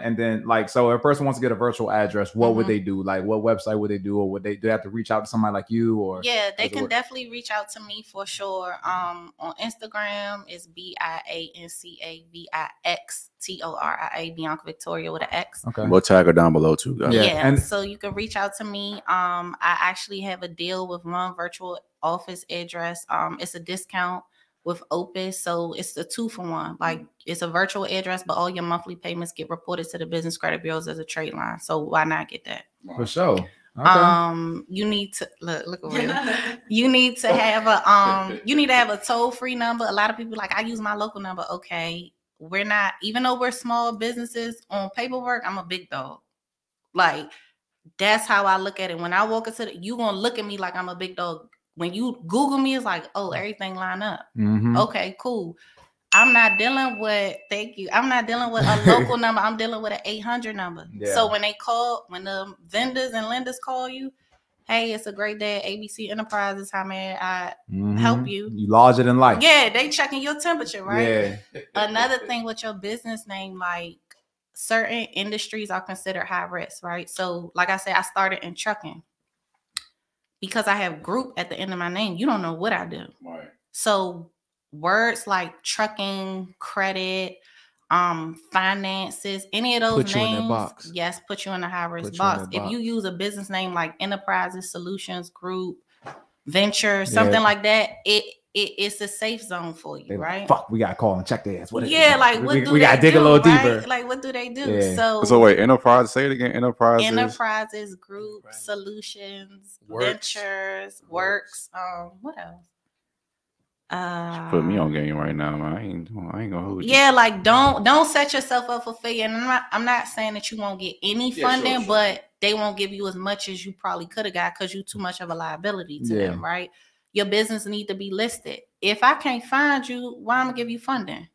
and then like, so if a person wants to get a virtual address, what would they do? Like, what website would they do, or would they have to reach out to somebody like you? Or yeah, they can definitely reach out to me for sure. On Instagram is BIANCAVIXTORIA, Bianca Victoria with an X. Okay, we'll tag her down below too, guys. Yeah, and so you can reach out to me. I actually have a deal with one virtual office address. It's a discount with Opus, so it's a 2-for-1. Like, it's a virtual address, but all your monthly payments get reported to the business credit bureaus as a trade line. So why not get that? For sure. Okay. You need to look around. You need to have a toll-free number. A lot of people like, I use my local number. Okay, we're not, even though we're small businesses on paperwork, I'm a big dog. Like, that's how I look at it. When I walk into you gonna look at me like I'm a big dog. When you Google me, it's like, oh, everything line up. Okay, cool. I'm not dealing with, I'm not dealing with a local number. I'm dealing with an 800 number. Yeah. So when the vendors and lenders call you, hey, it's a great day at ABC Enterprises. How may I help you? You larger than life. Yeah, they checking your temperature, right? Yeah. Another thing with your business name, like certain industries are considered high risk, right? So like I said, I started in trucking. Because I have group at the end of my name, you don't know what I do. Right. So words like trucking, credit, finances, any of those names, yes, put you in a high risk box. If you use a business name like Enterprises, Solutions, Group, Venture, something like that, it's a safe zone for you, right? Fuck, we gotta call and check their ass. What we gotta dig a little deeper. Like, what do they do? Yeah. So wait, Enterprise, say it again. Enterprises, Group, Solutions, Ventures, Works. What else? Put me on game right now, man. I ain't gonna hold you. Yeah, like don't set yourself up for failure. And I'm not saying that you won't get any funding, but they won't give you as much as you probably could have got because you're too much of a liability to them, right? Your business need to be listed. If I can't find you, why am I gonna give you funding?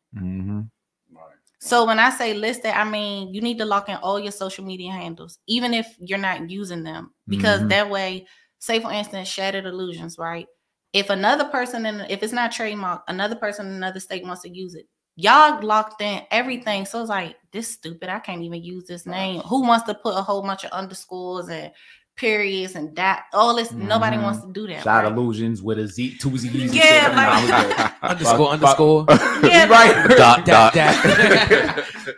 So when I say listed, I mean you need to lock in all your social media handles, even if you're not using them, because that way, say for instance, Shattered Illusionz, right? If another person, if it's not trademarked, another person in another state wants to use it, y'all locked in everything. So it's like, this stupid, I can't even use this name. Who wants to put a whole bunch of underscores and periods and all this? Nobody wants to do that. Shattered Illusionz with a Z, 2 Z's. Yeah, underscore. Yeah, right. Dot.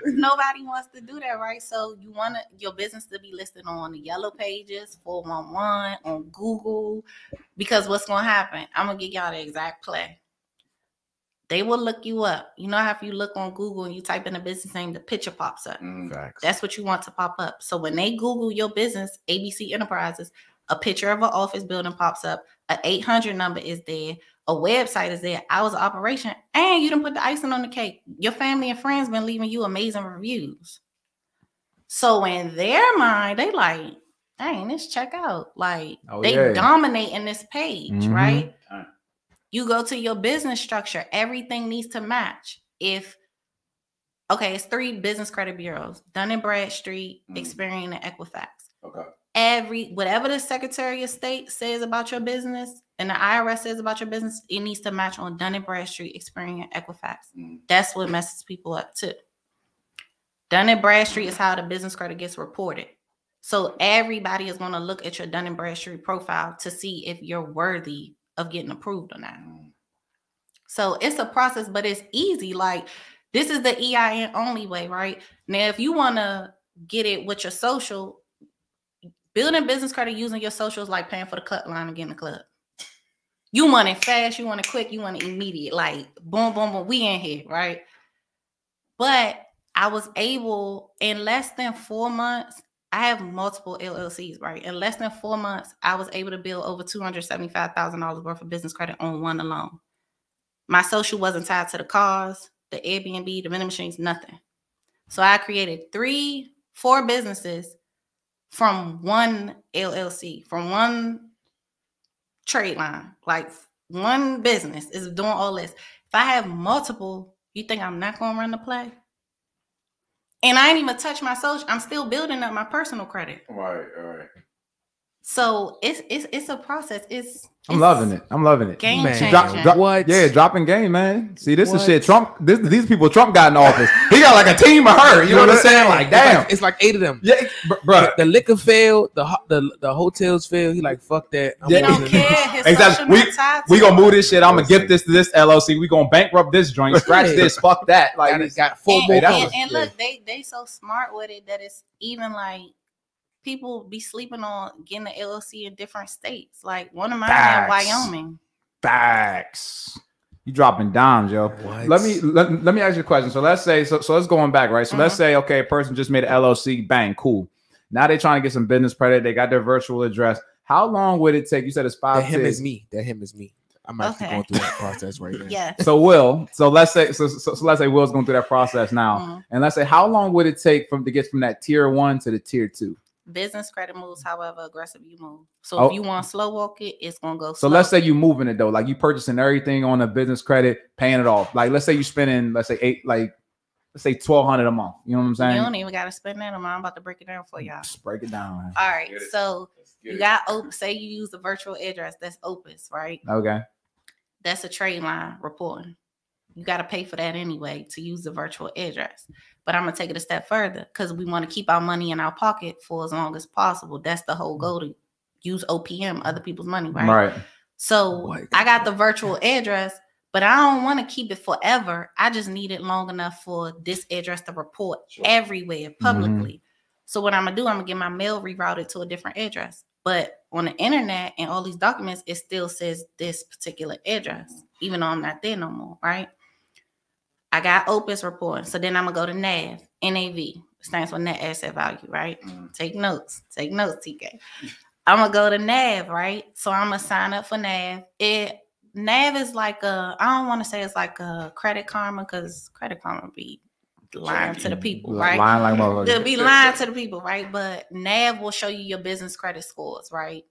Nobody wants to do that, right? So you want your business to be listed on the yellow pages, 411, on Google, because what's going to happen? I'm going to give y'all the exact play. They will look you up. You know how if you look on Google and you type in a business name, the picture pops up. That's what you want to pop up. So when they Google your business, ABC Enterprises, a picture of an office building pops up, an 800 number is there, a website is there, hours of operation, and you done put the icing on the cake. Your family and friends been leaving you amazing reviews. So in their mind, they like, dang, this check out. Like, they dominating this page, right? You go to your business structure, everything needs to match. It's 3 business credit bureaus, Dun & Bradstreet, Experian, and Equifax. Whatever the Secretary of State says about your business and the IRS says about your business, it needs to match on Dun & Bradstreet, Experian, and Equifax. That's what messes people up too. Dun & Bradstreet is how the business credit gets reported. So everybody is going to look at your Dun & Bradstreet profile to see if you're worthy of getting approved or not. So it's a process, but it's easy. Like, this is the EIN only way, right? Now, if you want to get it with your social, building business credit using your social is like paying for the cut line and getting the club. You want it fast, you want it quick, you want it immediate. Like, boom, boom, boom, we in here, right? But I was able, in less than 4 months, I I have multiple LLCs, right? In less than 4 months, I was able to build over $275,000 worth of business credit on one alone. My social wasn't tied to the cars, the Airbnb, the vending machines, nothing. So I created 4 businesses from one LLC, from one trade line. Like one business is doing all this. If I have multiple, you think I'm not going to run the play? And I ain't even touched my social. I'm still building up my personal credit. Right. So it's a process. I'm loving it. I'm loving it. Game Man. changing. What? Yeah, dropping game, man. See, this What? is shit. Trump. These people Trump got in office. He got like a team of her. You know what I'm saying? Like, damn. It's like 8 of them. Yeah, bro. The liquor failed. The hotels failed. He like, fuck that. I'm Yeah. He don't losing it. care. His Exactly. social not tied to We gonna it. move this shit. I'm gonna gift this to this LLC. We gonna bankrupt this joint. Scratch this. Fuck that. Like, Got 4 more. And look, they so smart with it that it's even like people be sleeping on getting an LLC in different states. Like one of mine in Facts. Wyoming. Facts. You dropping dimes, yo. What? Let me ask you a question. So let's say, so let's going back, right? So let's say, okay, a person just made an LLC, bang, cool. Now they're trying to get some business credit. They got their virtual address. How long would it take? You said it's 5 That him days. is me. That him is me. I'm actually Okay. going through that process right now. Yes. So let's say let's say Will's going through that process now. Mhm. And let's say how long would it take to get from that tier 1 to the tier 2? Business credit moves however aggressive you move. So Oh. if you want to slow walk it, it's gonna go So slow. let's say you moving it though, like you purchasing everything on a business credit, paying it off. Like let's say you spending, let's say $1,200 a month. You know what I'm you saying? don't even gotta spend that amount. I'm about to break it down for y'all. Just break it down, man. All right. Get it. So you got say you use the virtual address, that's Opus, right? Okay. That's a trade line reporting. You got to pay for that anyway to use the virtual address. But I'm going to take it a step further because we want to keep our money in our pocket for as long as possible. That's the whole goal, to use OPM, other people's money, right? Right. So What? I got the virtual address, but I don't want to keep it forever. I just need it long enough for this address to report everywhere publicly. So what I'm going to do, I'm going to get my mail rerouted to a different address. But on the internet and all these documents, it still says this particular address, even though I'm not there no more, right? I got Opus reporting. So then I'm going to go to NAV. NAV stands for net asset value, right? Take notes. Take notes, TK. I'm going to go to NAV, right? So I'm going to sign up for NAV. NAV is like I don't want to say it's like a Credit Karma because Credit Karma be lying to the people, right? Lying like motherfuckers. They'll be lying to the people, right? But NAV will show you your business credit scores, right?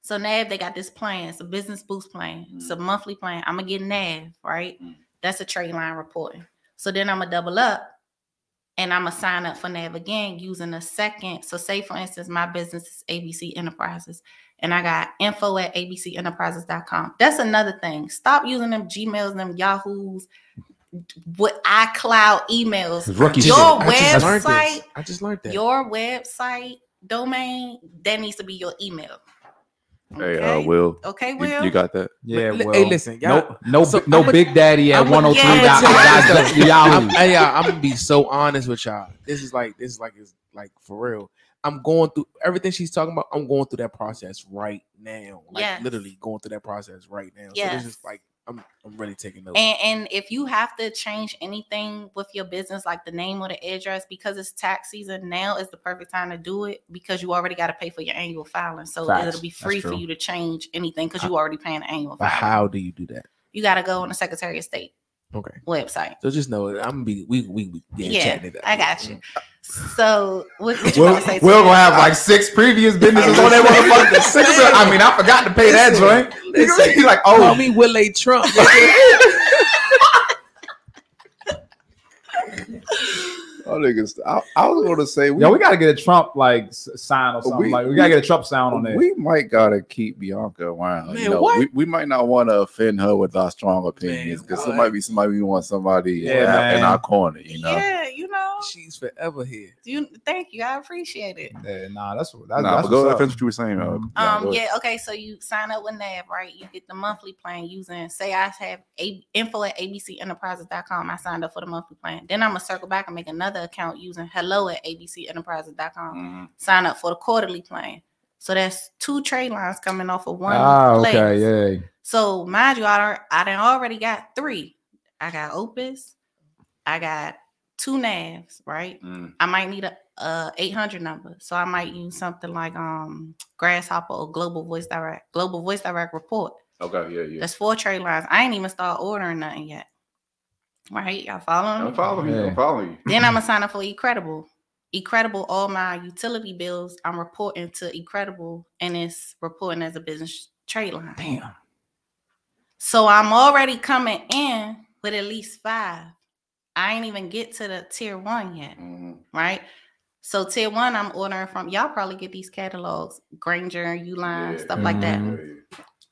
So NAV, they got this plan. It's a business boost plan. It's a monthly plan. I'm going to get NAV, right? That's a trade line reporting. So then I'm going to double up and I'm going to sign up for NAV again using a second. So say, for instance, my business is ABC Enterprises and I got info@abcenterprises.com. That's another thing. Stop using them Gmails, them Yahoos, with iCloud emails. Rookie Your shit. website, I just learned that. your website domain, that needs to be your email. Hey, Will. Okay, Will. You got that? Yeah. Hey, Well, listen, y'all. no So no I'ma- Big Daddy at I'ma- 103. Yeah. Hey, y'all, I'm gonna be so honest with y'all. This is like for real. I'm going through everything she's talking about. I'm going through that process right now. Like Yes. literally going through that process right now. So Yes. this is like I'm really taking notes. And if you have to change anything with your business, like the name or the address, because it's tax season, now is the perfect time to do it because you already got to pay for your annual filing. So Facts. it'll be That's free for true. you to change anything because you already paying the annual But filing. how do you do that? You got to go on the Secretary of State Okay. website. So just know it. I'm gonna be we Yeah, chatting it up. I got you. So what you We'll gonna say? gonna have like 6 previous businesses on that motherfucker. I mean, I forgot to pay that joint. Listen. He's like, Call oh, me Willie Trump. Oh, niggas. I was going to say, yo, we gotta get a Trump like sign or something. We gotta get a Trump sound on there. we might gotta keep Bianca around. Man, what? We might not want to offend her with our strong opinions because what? it might be somebody we want somebody Yeah, in man. our corner. You know. Yeah, you know. She's forever here. Thank you. I appreciate it. Yeah, nah, that's Nah, that's but go what's ahead, up. finish what you were saying. Bianca, go ahead. Yeah, okay. So you sign up with NAV, right? You get the monthly plan using, say I have info@abcenterprises.com. I signed up for the monthly plan. Then I'm gonna circle back and make another account using hello@abcenterprises.com. Sign up for the quarterly plan. So that's 2 trade lines coming off of one place. Okay, yeah. So mind you, I done already got 3. I got Opus, I got 2 NAVs, right? I might need a 800 number. So I might use something like Grasshopper or Global Voice Direct Report. Okay, yeah. That's 4 trade lines. I ain't even start ordering nothing yet. Right? Y'all following me? I'm following you. Then I'm gonna sign up for eCredible. eCredible, all my utility bills, I'm reporting to eCredible, and it's reporting as a business trade line. Damn. So I'm already coming in with at least 5. I ain't even get to the tier 1 yet, right? So tier 1, I'm ordering from, y'all probably get these catalogs, Granger, Uline, stuff like that.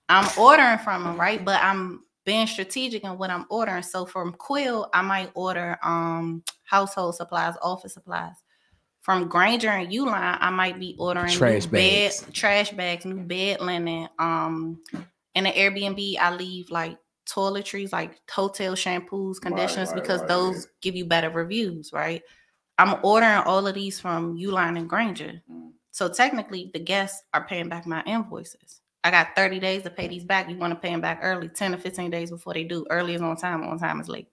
I'm ordering from them, right? But I'm being strategic in what I'm ordering. So from Quill, I might order household supplies, office supplies. From Granger and Uline, I might be ordering trash bags, new bed linen. In the Airbnb, I leave like toiletries, like hotel shampoos, conditioners, because those give you better reviews, right? I'm ordering all of these from Uline and Granger. So technically, the guests are paying back my invoices. I got 30 days to pay these back. You want to pay them back early, 10 to 15 days before they do. Early is on time is late.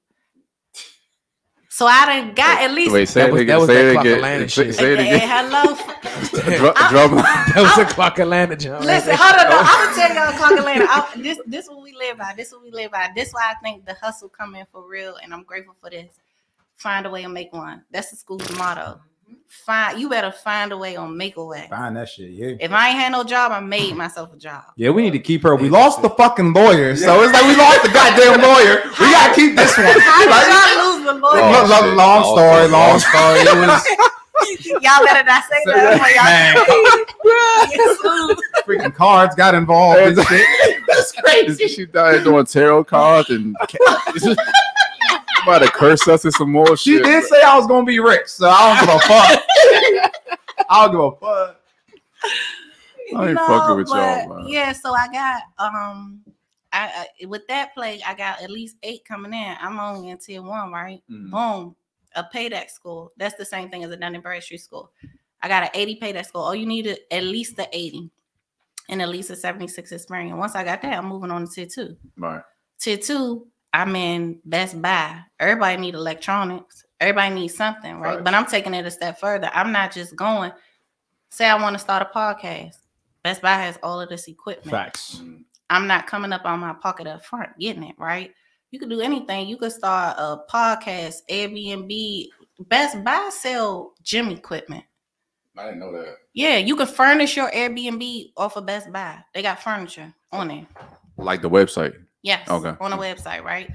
So I done got at least. Wait, say it again. Say it again. Say it again. Hello. Drum. That was a Clock Atlanta jump. Listen, hold on. I'm gonna tell y'all Clock Atlanta. This what we live by. This is why I think the hustle come in for real, and I'm grateful for this. Find a way to make one. That's the school's motto. You better find a way or make a way. Find that shit, yeah. If I ain't had no job, I made myself a job. Yeah, we need to keep her. We lost the fucking lawyer, so it's like we lost the goddamn lawyer. We gotta keep this one. How did y'all lose the lawyer? Long story. It was. Y'all better not say that. Freaking cards got involved. And shit. That's crazy. She died doing tarot cards and about to curse us and some more shit. She did say I was gonna be rich, so I don't give a fuck. I don't give a fuck. I ain't fucking with y'all, man. Yeah, so I got I with that play, I got at least 8 coming in. I'm only in tier 1, right? Boom. A payback score. That's the same thing as a Dun & Bradstreet score. I got an 80 payback score. All you need is at least the 80 and at least a 76 experience. Once I got that, I'm moving on to tier 2. Right. Tier 2, I'm in Best Buy. Everybody need electronics. Everybody needs something, right? But I'm taking it a step further. I'm not just going, say I want to start a podcast. Best Buy has all of this equipment. Facts. I'm not coming up on my pocket up front, getting it, right? You could do anything. You could start a podcast, Airbnb. Best Buy sell gym equipment. I didn't know that. Yeah, you can furnish your Airbnb off of Best Buy. They got furniture on it. Like the website? Yes. Okay. On the website, right?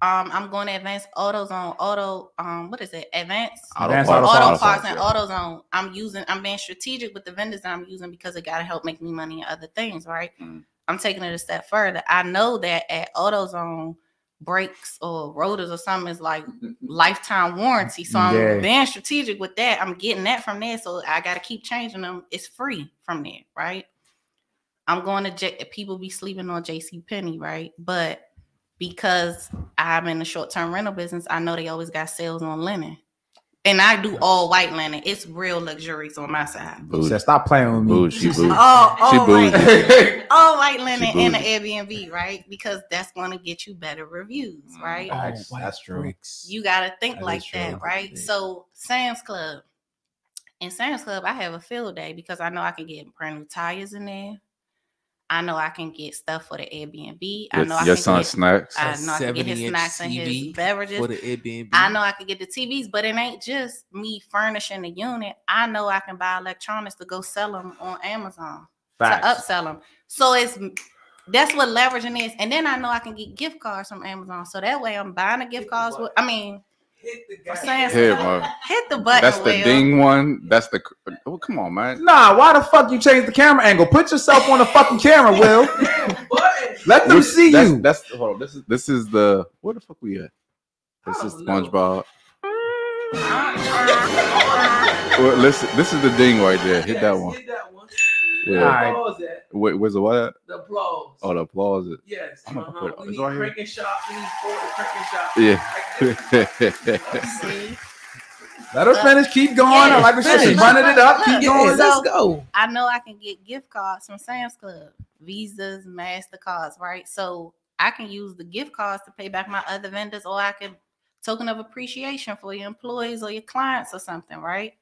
I'm going to Advanced AutoZone. What is it? Advanced Auto Parts and AutoZone. I'm being strategic with the vendors that I'm using because it got to help make me money and other things, right? I'm taking it a step further. I know that at AutoZone, brakes or rotors or something is like lifetime warranty. So I'm being strategic with that. I'm getting that from there. So I got to keep changing them. It's free from there, right? I'm going to people be sleeping on JCPenney, right? But because I'm in the short-term rental business, I know they always got sales on linen. And I do all white linen. It's real luxurious on my side. Said, stop playing with me. She bougie. All white linen in the Airbnb, right? Because that's going to get you better reviews, right? That's true. You got to think like that, right? So Sam's Club. In Sam's Club, I have a field day because I know I can get brand new tires in there. I know I can get stuff for the Airbnb. I know your son's snacks. I know I can get his snacks and his beverages for the Airbnb. I know I can get the TVs, but it ain't just me furnishing the unit. I know I can buy electronics to go sell them on Amazon. Facts. To upsell them. So that's what leveraging is. And then I know I can get gift cards from Amazon. So that way I'm buying the gift cards. Hit the button. That's the ding one. That's the. Oh, come on, man. Nah, why the fuck you change the camera angle? Put yourself on the fucking camera, Will. Let them see you. Hold on. This is the. Where the fuck we at? This is SpongeBob. Well, listen, this is the ding right there. Hit that one. Yeah. Applause that. Wait, where's the what? The applause. Oh, the applause. Yes. I'm gonna put it. We It's need right here. cranking shot. We need forward cranking shot. Yeah. See? Let her finish. Keep going. I like what she's running it up. Keep going. So, Let's go. I know I can get gift cards from Sam's Club, Visas, MasterCards, right? So I can use the gift cards to pay back my other vendors, or I can token of appreciation for your employees or your clients or something, right?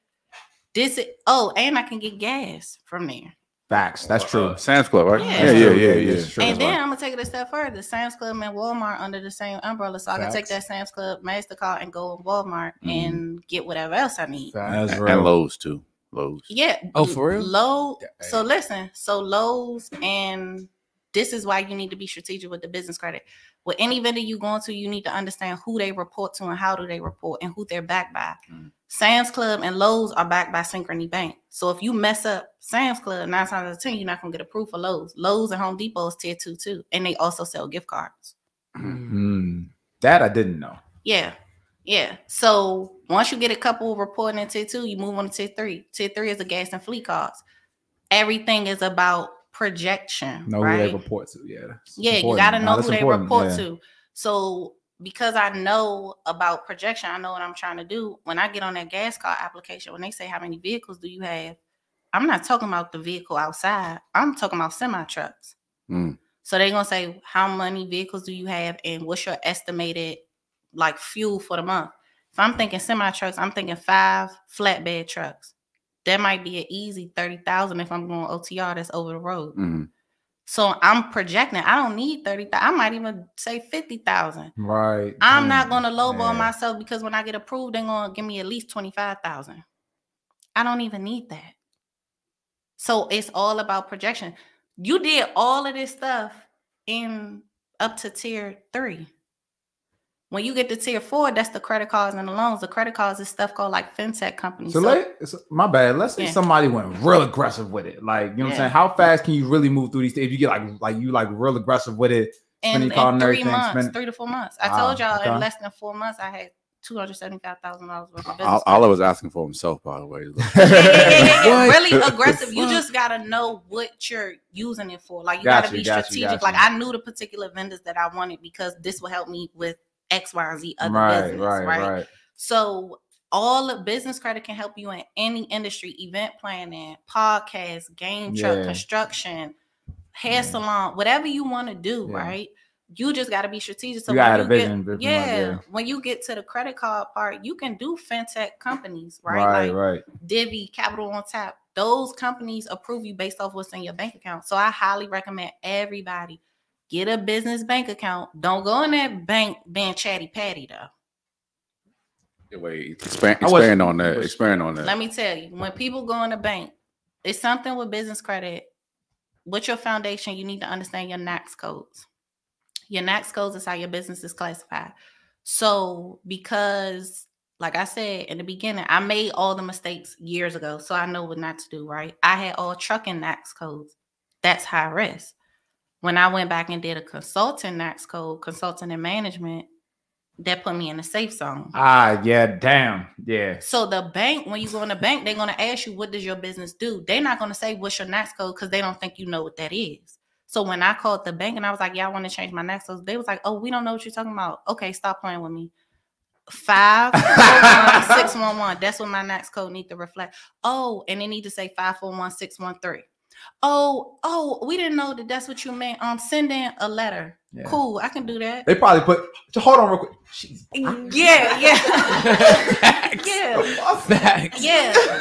and I can get gas from there. Facts. That's true. Sam's Club, right? Yeah. Yeah. And then I'm gonna take it a step further. Sam's Club and Walmart under the same umbrella, so I can take that Sam's Club MasterCard and go to Walmart and get whatever else I need. That's real. And Lowe's too. Lowe's. Yeah. Oh, for real? Lowe's. So listen. So Lowe's, and this is why you need to be strategic with the business credit. With any vendor you go into, you need to understand who they report to and how do they report and who they're backed by. Sam's Club and Lowe's are backed by Synchrony Bank. So if you mess up Sam's Club, 9 times out of 10, you're not going to get approved for Lowe's. Lowe's and Home Depot is tier 2 too. And they also sell gift cards. That I didn't know. Yeah. So once you get a couple reporting in tier 2, you move on to tier 3. Tier 3 is the gas and fleet cards. Everything is about projection. Know right? who they report to. Yeah, you got to know who they report to. So because I know about projection, I know what I'm trying to do. When I get on that gas card application, when they say how many vehicles do you have, I'm not talking about the vehicle outside. I'm talking about semi-trucks. So they're going to say, how many vehicles do you have and what's your estimated like fuel for the month? If I'm thinking semi-trucks, I'm thinking 5 flatbed trucks. That might be an easy 30,000 if I'm going OTR that's over the road. So I'm projecting. I don't need 30,000. I might even say 50,000. Right. I'm not going to lowball myself because when I get approved, they're going to give me at least 25,000. I don't even need that. So it's all about projection. You did all of this stuff in up to tier 3. When you get to tier 4, that's the credit cards and the loans. The credit cards is stuff called like fintech companies. So my bad. Let's say somebody went real aggressive with it. Like, you know what I'm saying? How fast can you really move through these things? If you get like real aggressive with it. In 3 months, 3 to 4 months. I told y'all in less than 4 months, I had $275,000 worth of business. All I was asking for himself, by the way. Really aggressive. You just gotta know what you're using it for. Like you gotta be strategic. Like I knew the particular vendors that I wanted because this will help me with X, Y, or Z other business, right? So all of business credit can help you in any industry: event planning, podcast, game truck, construction, hair salon, whatever you want to do, right? You just got to be strategic. So you got a vision. When you get to the credit card part, you can do fintech companies, right? Like Divvy, Capital on Tap. Those companies approve you based off what's in your bank account. So I highly recommend everybody get a business bank account. Don't go in that bank being chatty patty though. Wait, expand on that. Let me tell you, when people go in the bank, it's something with business credit. With your foundation, you need to understand your NAICS codes. Your NAICS codes is how your business is classified. So because, like I said in the beginning, I made all the mistakes years ago, so I know what not to do, right? I had all trucking NAICS codes. That's high risk. When I went back and did a consulting NAICS code, consulting and management, that put me in the safe zone. Yeah. So the bank, when you go in the bank, they're going to ask you, what does your business do? They're not going to say, what's your NAICS code? Because they don't think you know what that is. So when I called the bank and I was like, yeah, I want to change my NAICS code, they was like, oh, we don't know what you're talking about. Okay, stop playing with me. 541611. That's what my NAICS code need to reflect. Oh, and they need to say 541613. Oh, we didn't know that that's what you meant. Send in a letter. Yeah. Cool, I can do that. They probably put. Hold on, real quick. Yeah.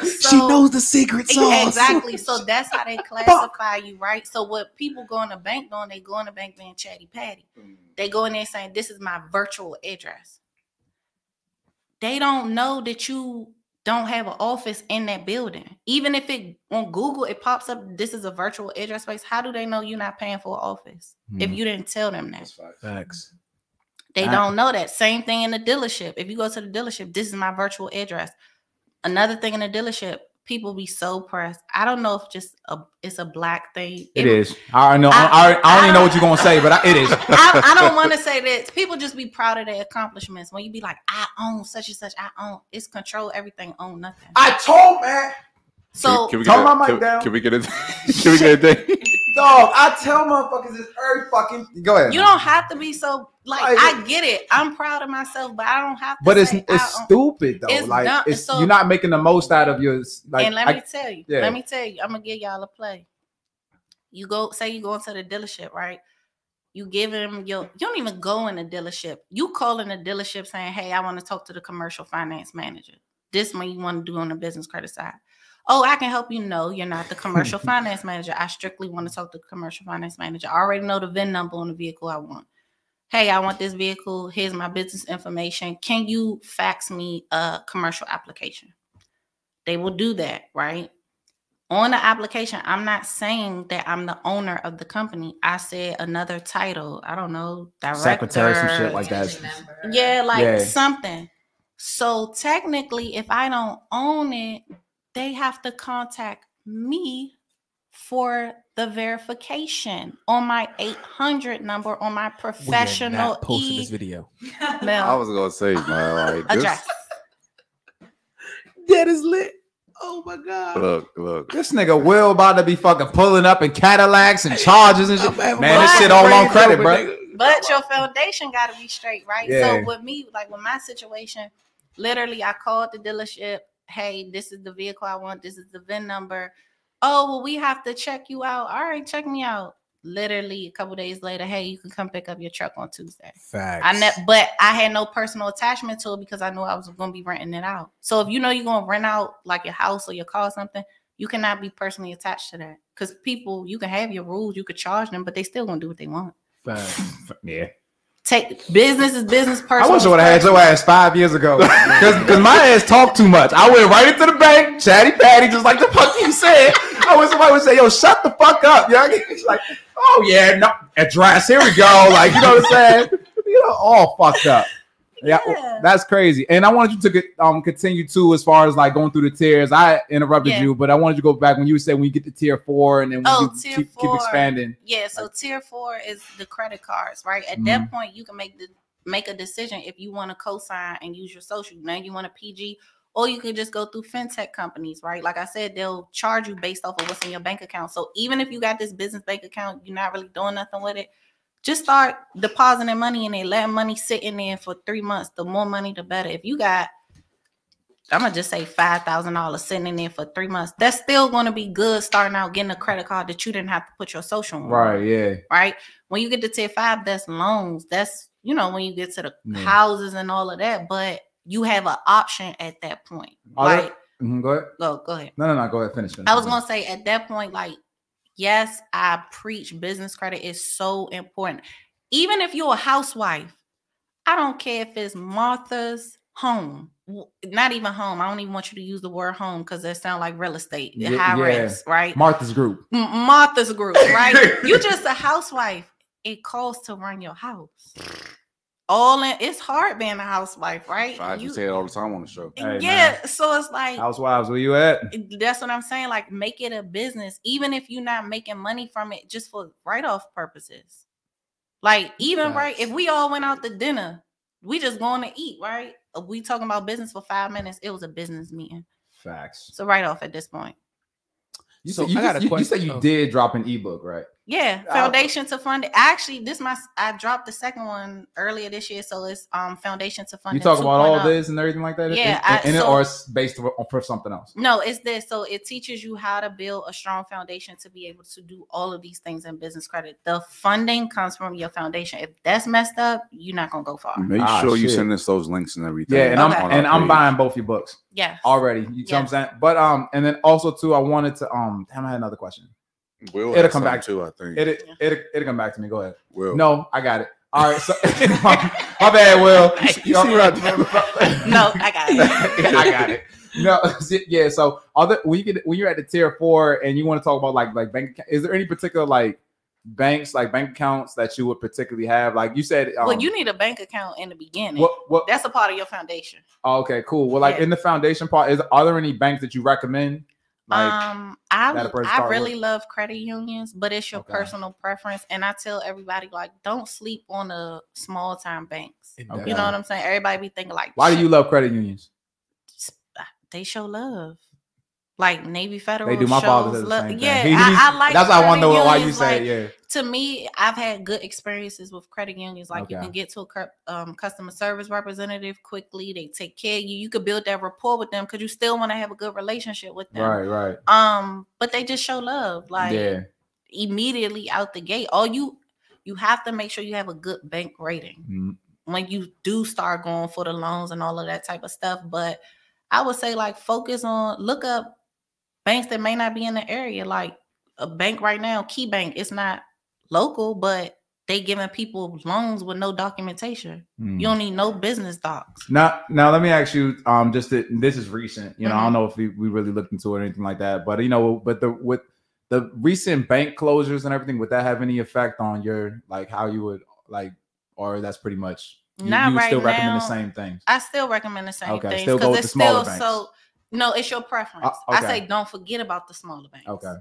So, she knows the secret sauce. Exactly. So that's how they classify you, right? So what people go in the bank doing, they go in the bank being chatty patty. They go in there saying, "This is my virtual address." They don't know that you don't have an office in that building. Even if it on Google, it pops up, this is a virtual address space. How do they know you're not paying for an office if you didn't tell them that? Facts. They don't know that. Same thing in the dealership. If you go to the dealership, this is my virtual address. Another thing in the dealership, people be so pressed. I don't know if it's a black thing. It is. I know. I don't even know what you're gonna say, but it is. I don't want to say that. People just be proud of their accomplishments. When you be like, I own such and such. I own. It's control everything. Own nothing. I told man. So can we get my mic down? Can we get it? Can we get it? Dog, I tell motherfuckers it's every fucking. Go ahead. You don't have to be so like. I get it. I'm proud of myself, but I don't have to. But it's stupid though. It's like you're not making the most out of your. Like, and let me tell you. I'm gonna give y'all a play. You go into the dealership, right? You give him you don't even go in the dealership. You call in the dealership saying, "Hey, I want to talk to the commercial finance manager." This one you want to do on the business credit side. oh, I can help you. No, you're not the commercial finance manager. I strictly want to talk to the commercial finance manager. I already know the VIN number on the vehicle I want. Hey, I want this vehicle. Here's my business information. Can you fax me a commercial application? They will do that, right? On the application, I'm not saying that I'm the owner of the company. I said another title. I don't know, director. Secretary, some shit like that. Yeah, like something. So technically, if I don't own it, they have to contact me for the verification on my 800 number on my professional posting this video. I was gonna say, man, like address. That is lit. Oh my god! Look. This nigga Will about to be fucking pulling up in Cadillacs and Chargers and shit. Man, this shit all on credit, bro. But your foundation got to be straight, right? Yeah. So with me, like with my situation, literally, I called the dealership. Hey, this is the vehicle I want. This is the VIN number. Oh, well, we have to check you out. All right, check me out. Literally a couple days later, hey, you can come pick up your truck on Tuesday. Facts. But I had no personal attachment to it because I knew I was going to be renting it out. So if you know you're going to rent out like your house or your car or something, you cannot be personally attached to that. Because people, you can have your rules, you could charge them, but they still going to do what they want. Facts. Yeah. Take business is business. Personal. I wish I would have had your ass 5 years ago because my ass talked too much. I went right into the bank, chatty patty, just like the fuck you said. I wish somebody would say, "Yo, shut the fuck up." Yeah, it's like, oh yeah, no address. Here we go. Like, you know what I'm saying? You know, all fucked up. Yeah, that's crazy. And I wanted you to continue too, as far as like going through the tiers. I interrupted you, but I wanted you to go back when you said when you get to tier 4 and then when you keep expanding. Yeah, so tier 4 is the credit cards, right? At that point, you can make a decision if you want to co-sign and use your social. Now you want a PG, or you can just go through fintech companies, right? Like I said, they'll charge you based off of what's in your bank account. So even if you got this business bank account, you're not really doing nothing with it. Just start depositing money in there, letting money sit in there for 3 months. The more money, the better. If you got, I'm going to just say $5,000 sitting in there for 3 months, that's still going to be good starting out getting a credit card that you didn't have to put your social on. Right, yeah. Right? When you get to tier 5, that's loans. That's, you know, when you get to the houses and all of that. But you have an option at that point. Right? Go ahead. Go ahead. No. Go ahead. Finish. I was going to say at that point, like, yes, I preach business credit is so important. Even if you're a housewife, I don't care if it's Martha's home, not even home. I don't even want you to use the word home because that sounds like real estate, high risk, right? Martha's Group. Martha's Group, right? You're just a housewife. It costs to run your house. It's hard being a housewife, right? You say it all the time on the show. Hey, yeah, so it's like housewives, where you at? That's what I'm saying. Like, make it a business, even if you're not making money from it, just for write-off purposes. Like, even right, if we all went out to dinner, we just going to eat, right? We talking about business for 5 minutes. It was a business meeting. Facts. So write off at this point. You said you did drop an ebook, right? Yeah, Foundation to Fund It. Actually, I dropped the second one earlier this year, so it's Foundation to Fund It. You talk about all this and everything like that? Yeah. Or it's based on something else? No, it's this. So it teaches you how to build a strong foundation to be able to do all of these things in business credit. The funding comes from your foundation. If that's messed up, you're not gonna go far. Make sure you send us those links and everything. Yeah, and I'm buying both your books. Yeah. Already. You know what I'm saying? But and then also too, I wanted to I had another question. It'll come back to, I think. It'll come back to me. Go ahead. Will. No, I got it. All right. So my bad, Will. You see what I did? No, I got it. I got it. No, yeah. So when you're at the tier 4 and you want to talk about like bank account, is there any particular like banks, like bank accounts that you would particularly have? Like you said, well, you need a bank account in the beginning. What that's a part of your foundation. Oh, okay, cool. Well, like in the foundation part, are there any banks that you recommend? Like, I really love credit unions, but it's your personal preference. And I tell everybody, like, don't sleep on the small time banks. Okay. You know what I'm saying? Everybody be thinking like, why do you love credit unions? They show love. Like Navy Federal, they do. My father does the same thing. Yeah, I like. That's why I wonder why you say like, yeah. To me, I've had good experiences with credit unions. Like you can get to a customer service representative quickly. They take care of you. You could build that rapport with them because you still want to have a good relationship with them. Right. But they just show love. Like immediately out the gate. All you have to make sure you have a good bank rating when you do start going for the loans and all of that type of stuff. But I would say like look up banks that may not be in the area. Like a bank right now, Key Bank, it's not local, but they giving people loans with no documentation. You don't need no business docs. Now let me ask you, this is recent. You know, I don't know if we really looked into it or anything like that, but you know, with the recent bank closures and everything, would that have any effect on your like how you would like, or that's pretty much you would right still now, recommend the same things? I still recommend the same things still go with the smaller banks. So no, it's your preference. Okay. I say don't forget about the smaller banks. Okay.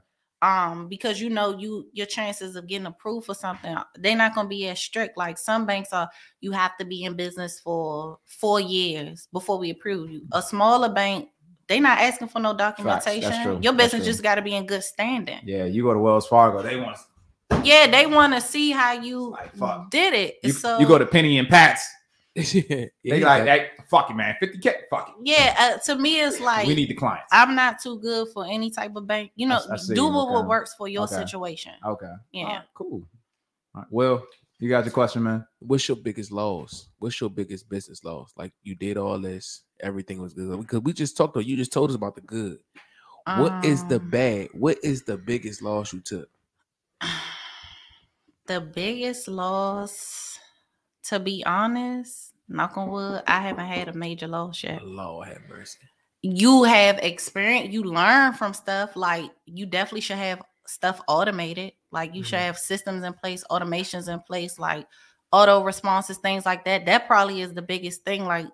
Because you know your chances of getting approved for something, they're not going to be as strict. Like some banks are, you have to be in business for 4 years before we approve you. A smaller bank, they're not asking for no documentation. That's true. Your business just got to be in good standing. Yeah, you go to Wells Fargo, they want. Yeah, they want to see how you did it. You go to Penny and Pat's. They like, hey, fuck it, man. 50K, fuck it. Yeah, to me, it's like we need the clients. I'm not too good for any type of bank. You know, do what works for your situation. Okay. Yeah. Cool. All right. Well, you got your question, man. What's your biggest loss? What's your biggest business loss? Like you did all this, everything was good. Because we just talked about, you just told us about the good. What is the bad? What is the biggest loss you took? The biggest loss, to be honest, knock on wood, I haven't had a major loss yet. Lord have mercy. You have experience, you learn from stuff. Like you definitely should have stuff automated. Like you should have systems in place, automations in place, like auto responses, things like that. That probably is the biggest thing. Like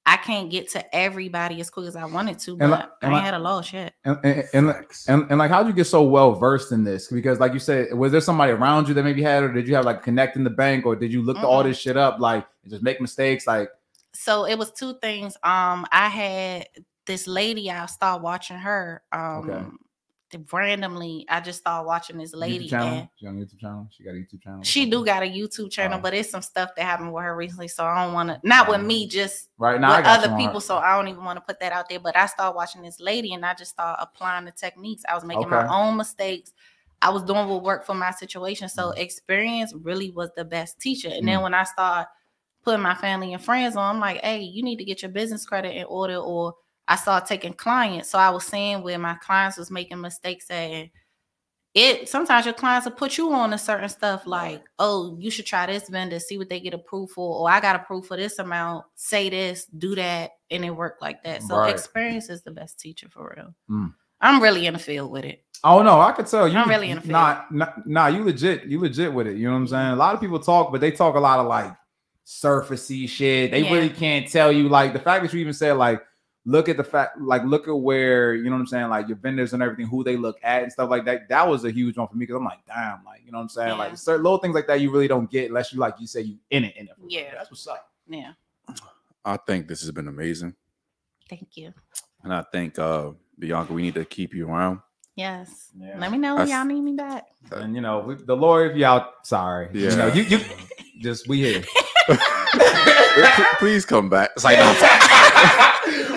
I can't get to everybody as quick as I wanted to, but I ain't had a loss yet. And like, how'd you get so well versed in this? Because like you said, was there somebody around you that maybe had, or did you have like connect in the bank, or did you look all this shit up, like and just make mistakes? Like, so it was two things. I had this lady, I started watching her. Randomly, I just started watching this lady. She on YouTube channel? She got a YouTube channel? She do got a YouTube channel, but it's some stuff that happened with her recently, so I don't want to, not with me, just right now with other people, so I don't even want to put that out there. But I started watching this lady and I just started applying the techniques. I was making my own mistakes. I was doing what worked for my situation. So experience really was the best teacher. And then when I started putting my family and friends on, I'm like, hey, you need to get your business credit in order, or I started taking clients. So I was seeing where my clients was making mistakes at. Sometimes your clients will put you on a certain stuff like, oh, you should try this vendor, see what they get approved for, or I got approved for this amount, say this, do that, and it worked like that. So experience is the best teacher for real. I'm really in the field with it. Oh no, I could tell you. I'm really in the field. Nah, you legit with it. You know what I'm saying? A lot of people talk, but they talk a lot of like surfacey shit. They really can't tell you, like the fact that you even said like, look at the fact, like, look at where, you know what I'm saying, like your vendors and everything, who they look at and stuff like that. That was a huge one for me because I'm like, damn, like, you know what I'm saying? Like certain little things like that you really don't get unless you, like you say, you in it. Yeah. That's what's up. Yeah. I think this has been amazing. Thank you. And I think, Bianca, we need to keep you around. Yes. Yeah. Let me know when y'all need me back. And, you know, the lawyer, if y'all, sorry. Yeah. You know, you just, we here. Please come back. It's like,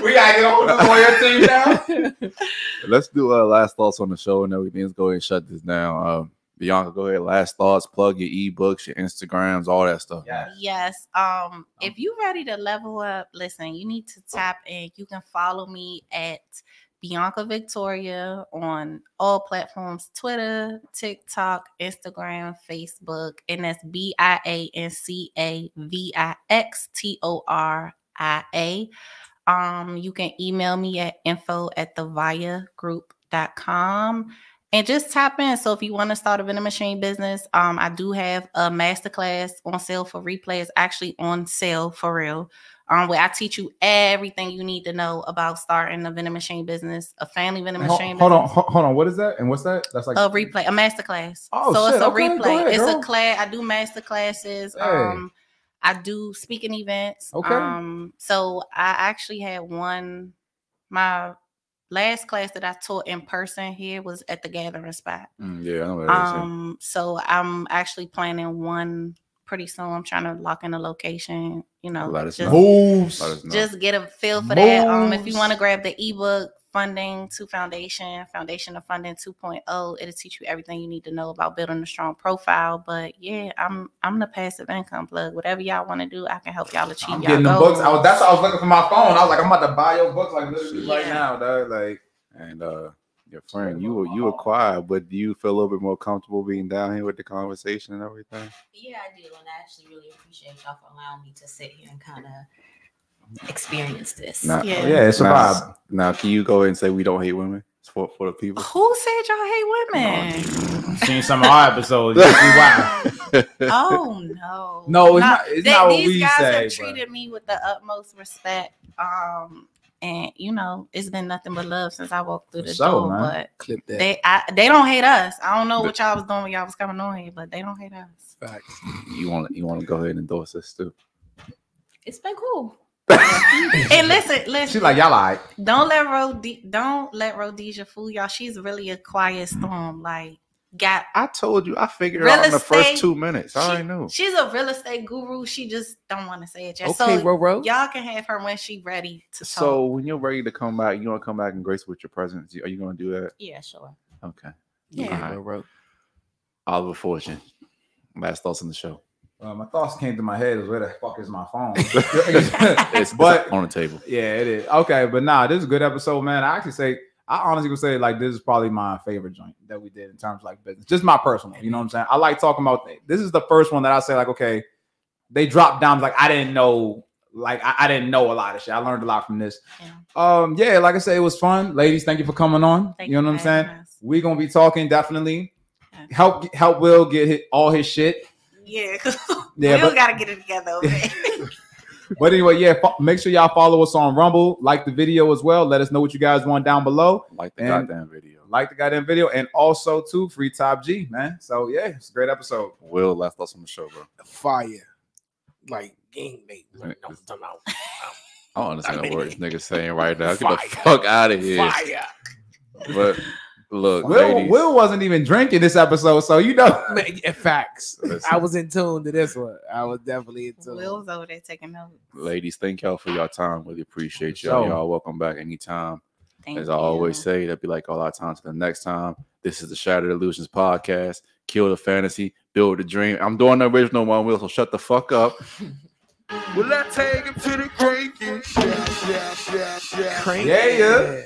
we gotta get on the lawyer team now. Let's do last thoughts on the show and everything. Let's go ahead and shut this down. Bianca, go ahead. Last thoughts. Plug your ebooks, your Instagrams, all that stuff. Yes. If you're ready to level up, listen, you need to tap in. You can follow me at Bianca Victoria on all platforms: Twitter, TikTok, Instagram, Facebook, and that's BiancaVictoria. You can email me at info@theviyagroup.com and just tap in. So if you want to start a vending machine business, I do have a masterclass on sale for replay. It's actually on sale for real. Where I teach you everything you need to know about starting a vending machine business, a family vending machine business. Hold on. What is that? And what's that? That's like a replay, a masterclass. Oh, so shit. It's a Okay, replay. Ahead, it's girl. a class. I do master classes. Hey. I do speaking events. Okay. So I actually had my last class that I taught in person here was at the Gathering Spot. Yeah, I know what that is. So I'm actually planning one pretty soon. I'm trying to lock in a location, you know, just get a feel for that. If you want to grab the ebook, Funding to Foundation to Funding 2.0, it'll teach you everything you need to know about building a strong profile. But yeah, I'm the passive income plug. Whatever y'all want to do, I can help y'all achieve. I'm getting the books. That's why I was looking for my phone. I was like, I'm about to buy your books like literally right now, dog. Like, and Your friend, you were quiet, but do you feel a little bit more comfortable being down here with the conversation and everything? Yeah, I do, and I actually really appreciate y'all for allowing me to sit here and kind of experience this. It's a vibe. Now, can you go ahead and say we don't hate women for the people? Who said y'all hate women? I've seen some of our episodes. Wow. Oh no, No, it's not what we these guys say. have treated me with the utmost respect. And you know, it's been nothing but love since I walked through the door. Man. But clip that. They don't hate us. I don't know what y'all was doing when y'all was coming on here, but they don't hate us. Facts. You want to go ahead and endorse this too? It's been cool. And listen. She's like, y'all like. Don't let Rhodesia fool y'all. She's really a quiet storm. Like, I told you, I figured it out in the first 2 minutes. I already knew. She's a real estate guru. She just don't want to say it yet. Okay, so Roro. Y'all can have her when she's ready to talk. So when you're ready to come back, you want to come back and grace with your presence. Are you going to do that? Yeah, sure. Okay. Yeah. Roro. Oliver Fortune. Last thoughts on the show. My thoughts came to my head was where the fuck is my phone? it's on the table. Yeah, it is. Okay, but this is a good episode, man. I honestly would say like this is probably my favorite joint that we did in terms of like business. Just my personal, you know what I'm saying? I like talking about things. This is the first one that I say like, okay, they dropped down like I didn't know a lot of shit. I learned a lot from this. Yeah. Like I said, it was fun. Ladies, thank you for coming on. You know what I'm saying? We're gonna be talking definitely. Help Will get all his shit. Yeah, Will gotta get it together. Okay? But anyway, make sure y'all follow us on Rumble. Like the video as well. Let us know what you guys want down below. Like the goddamn video. And also, too, free Top G, man. So, yeah, it's a great episode. Will, last thoughts on the show, bro. Fire. Like, game mate. I don't understand the words niggas saying right now. Get the fuck out of here. Fire. But... Look, Will wasn't even drinking this episode, so you know. Facts. I was in tune to this one. I was definitely in tune. Will was over there taking notes. Ladies, thank y'all for your time. Really appreciate y'all. Y'all welcome back anytime. As I always say, that'd be like all our time to the next time. This is the Shattered Illusionz Podcast. Kill the fantasy, build the dream. I'm doing the original one, Will, so shut the fuck up. Will I take him to the cranky? Yeah.